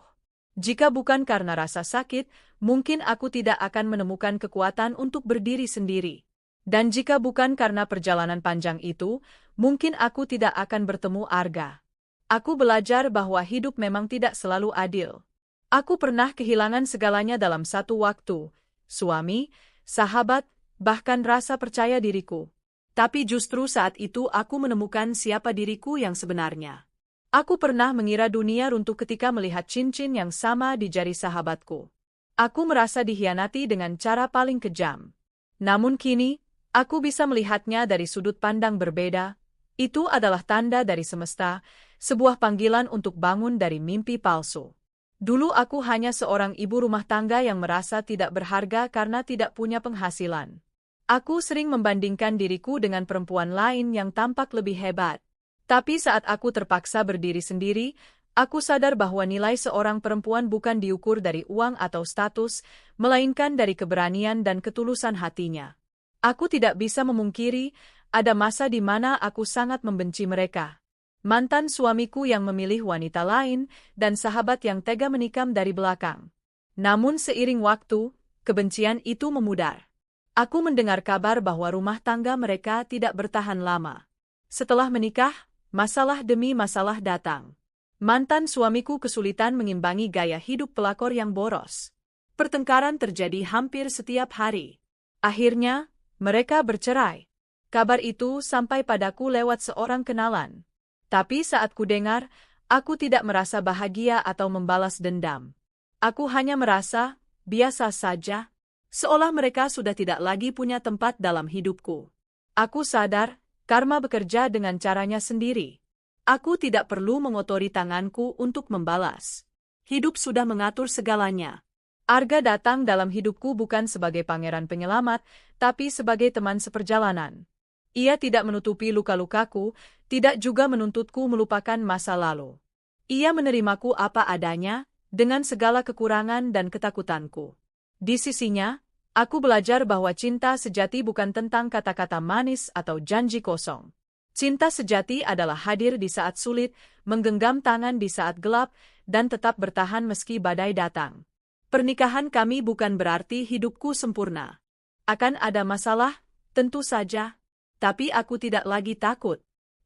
Jika bukan karena rasa sakit, mungkin aku tidak akan menemukan kekuatan untuk berdiri sendiri. Dan jika bukan karena perjalanan panjang itu, mungkin aku tidak akan bertemu Arga. Aku belajar bahwa hidup memang tidak selalu adil. Aku pernah kehilangan segalanya dalam satu waktu, suami, sahabat, bahkan rasa percaya diriku. Tapi justru saat itu aku menemukan siapa diriku yang sebenarnya. Aku pernah mengira dunia runtuh ketika melihat cincin yang sama di jari sahabatku. Aku merasa dikhianati dengan cara paling kejam. Namun kini, aku bisa melihatnya dari sudut pandang berbeda. Itu adalah tanda dari semesta, sebuah panggilan untuk bangun dari mimpi palsu. Dulu aku hanya seorang ibu rumah tangga yang merasa tidak berharga karena tidak punya penghasilan. Aku sering membandingkan diriku dengan perempuan lain yang tampak lebih hebat. Tapi saat aku terpaksa berdiri sendiri, aku sadar bahwa nilai seorang perempuan bukan diukur dari uang atau status, melainkan dari keberanian dan ketulusan hatinya. Aku tidak bisa memungkiri, ada masa di mana aku sangat membenci mereka. Mantan suamiku yang memilih wanita lain, dan sahabat yang tega menikam dari belakang. Namun seiring waktu, kebencian itu memudar. Aku mendengar kabar bahwa rumah tangga mereka tidak bertahan lama. Setelah menikah, masalah demi masalah datang. Mantan suamiku kesulitan mengimbangi gaya hidup pelakor yang boros. Pertengkaran terjadi hampir setiap hari. Akhirnya, mereka bercerai. Kabar itu sampai padaku lewat seorang kenalan. Tapi saat ku dengar, aku tidak merasa bahagia atau membalas dendam. Aku hanya merasa biasa saja, seolah mereka sudah tidak lagi punya tempat dalam hidupku. Aku sadar, karma bekerja dengan caranya sendiri. Aku tidak perlu mengotori tanganku untuk membalas. Hidup sudah mengatur segalanya. Arga datang dalam hidupku bukan sebagai pangeran penyelamat, tapi sebagai teman seperjalanan. Ia tidak menutupi luka-lukaku, tidak juga menuntutku melupakan masa lalu. Ia menerimaku apa adanya, dengan segala kekurangan dan ketakutanku. Di sisinya, aku belajar bahwa cinta sejati bukan tentang kata-kata manis atau janji kosong. Cinta sejati adalah hadir di saat sulit, menggenggam tangan di saat gelap, dan tetap bertahan meski badai datang. Pernikahan kami bukan berarti hidupku sempurna. Akan ada masalah, tentu saja, tapi aku tidak lagi takut.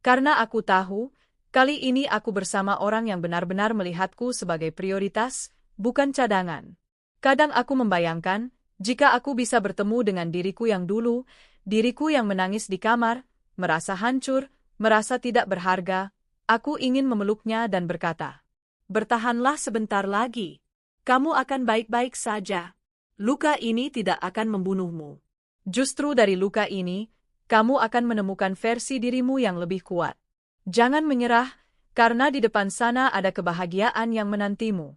Karena aku tahu, kali ini aku bersama orang yang benar-benar melihatku sebagai prioritas, bukan cadangan. Kadang aku membayangkan, jika aku bisa bertemu dengan diriku yang dulu, diriku yang menangis di kamar, merasa hancur, merasa tidak berharga, aku ingin memeluknya dan berkata, Bertahanlah sebentar lagi. Kamu akan baik-baik saja. Luka ini tidak akan membunuhmu. Justru dari luka ini, kamu akan menemukan versi dirimu yang lebih kuat. Jangan menyerah, karena di depan sana ada kebahagiaan yang menantimu.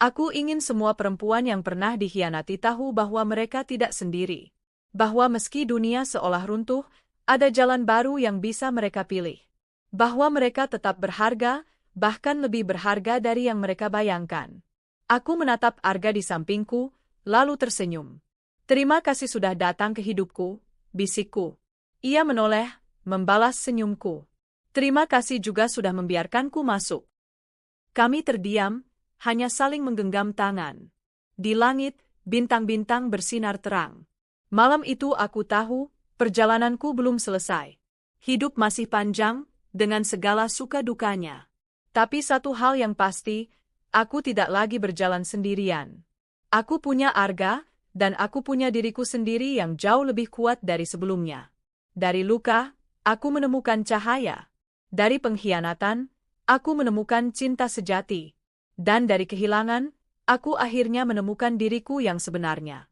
Aku ingin semua perempuan yang pernah dikhianati tahu bahwa mereka tidak sendiri. Bahwa meski dunia seolah runtuh, ada jalan baru yang bisa mereka pilih. Bahwa mereka tetap berharga, bahkan lebih berharga dari yang mereka bayangkan. Aku menatap Arga di sampingku, lalu tersenyum. Terima kasih sudah datang ke hidupku, bisikku. Ia menoleh, membalas senyumku. Terima kasih juga sudah membiarkanku masuk. Kami terdiam, hanya saling menggenggam tangan. Di langit, bintang-bintang bersinar terang. Malam itu aku tahu, perjalananku belum selesai. Hidup masih panjang, dengan segala suka dukanya. Tapi satu hal yang pasti, aku tidak lagi berjalan sendirian. Aku punya Arga, dan aku punya diriku sendiri yang jauh lebih kuat dari sebelumnya. Dari luka, aku menemukan cahaya. Dari pengkhianatan, aku menemukan cinta sejati. Dan dari kehilangan, aku akhirnya menemukan diriku yang sebenarnya.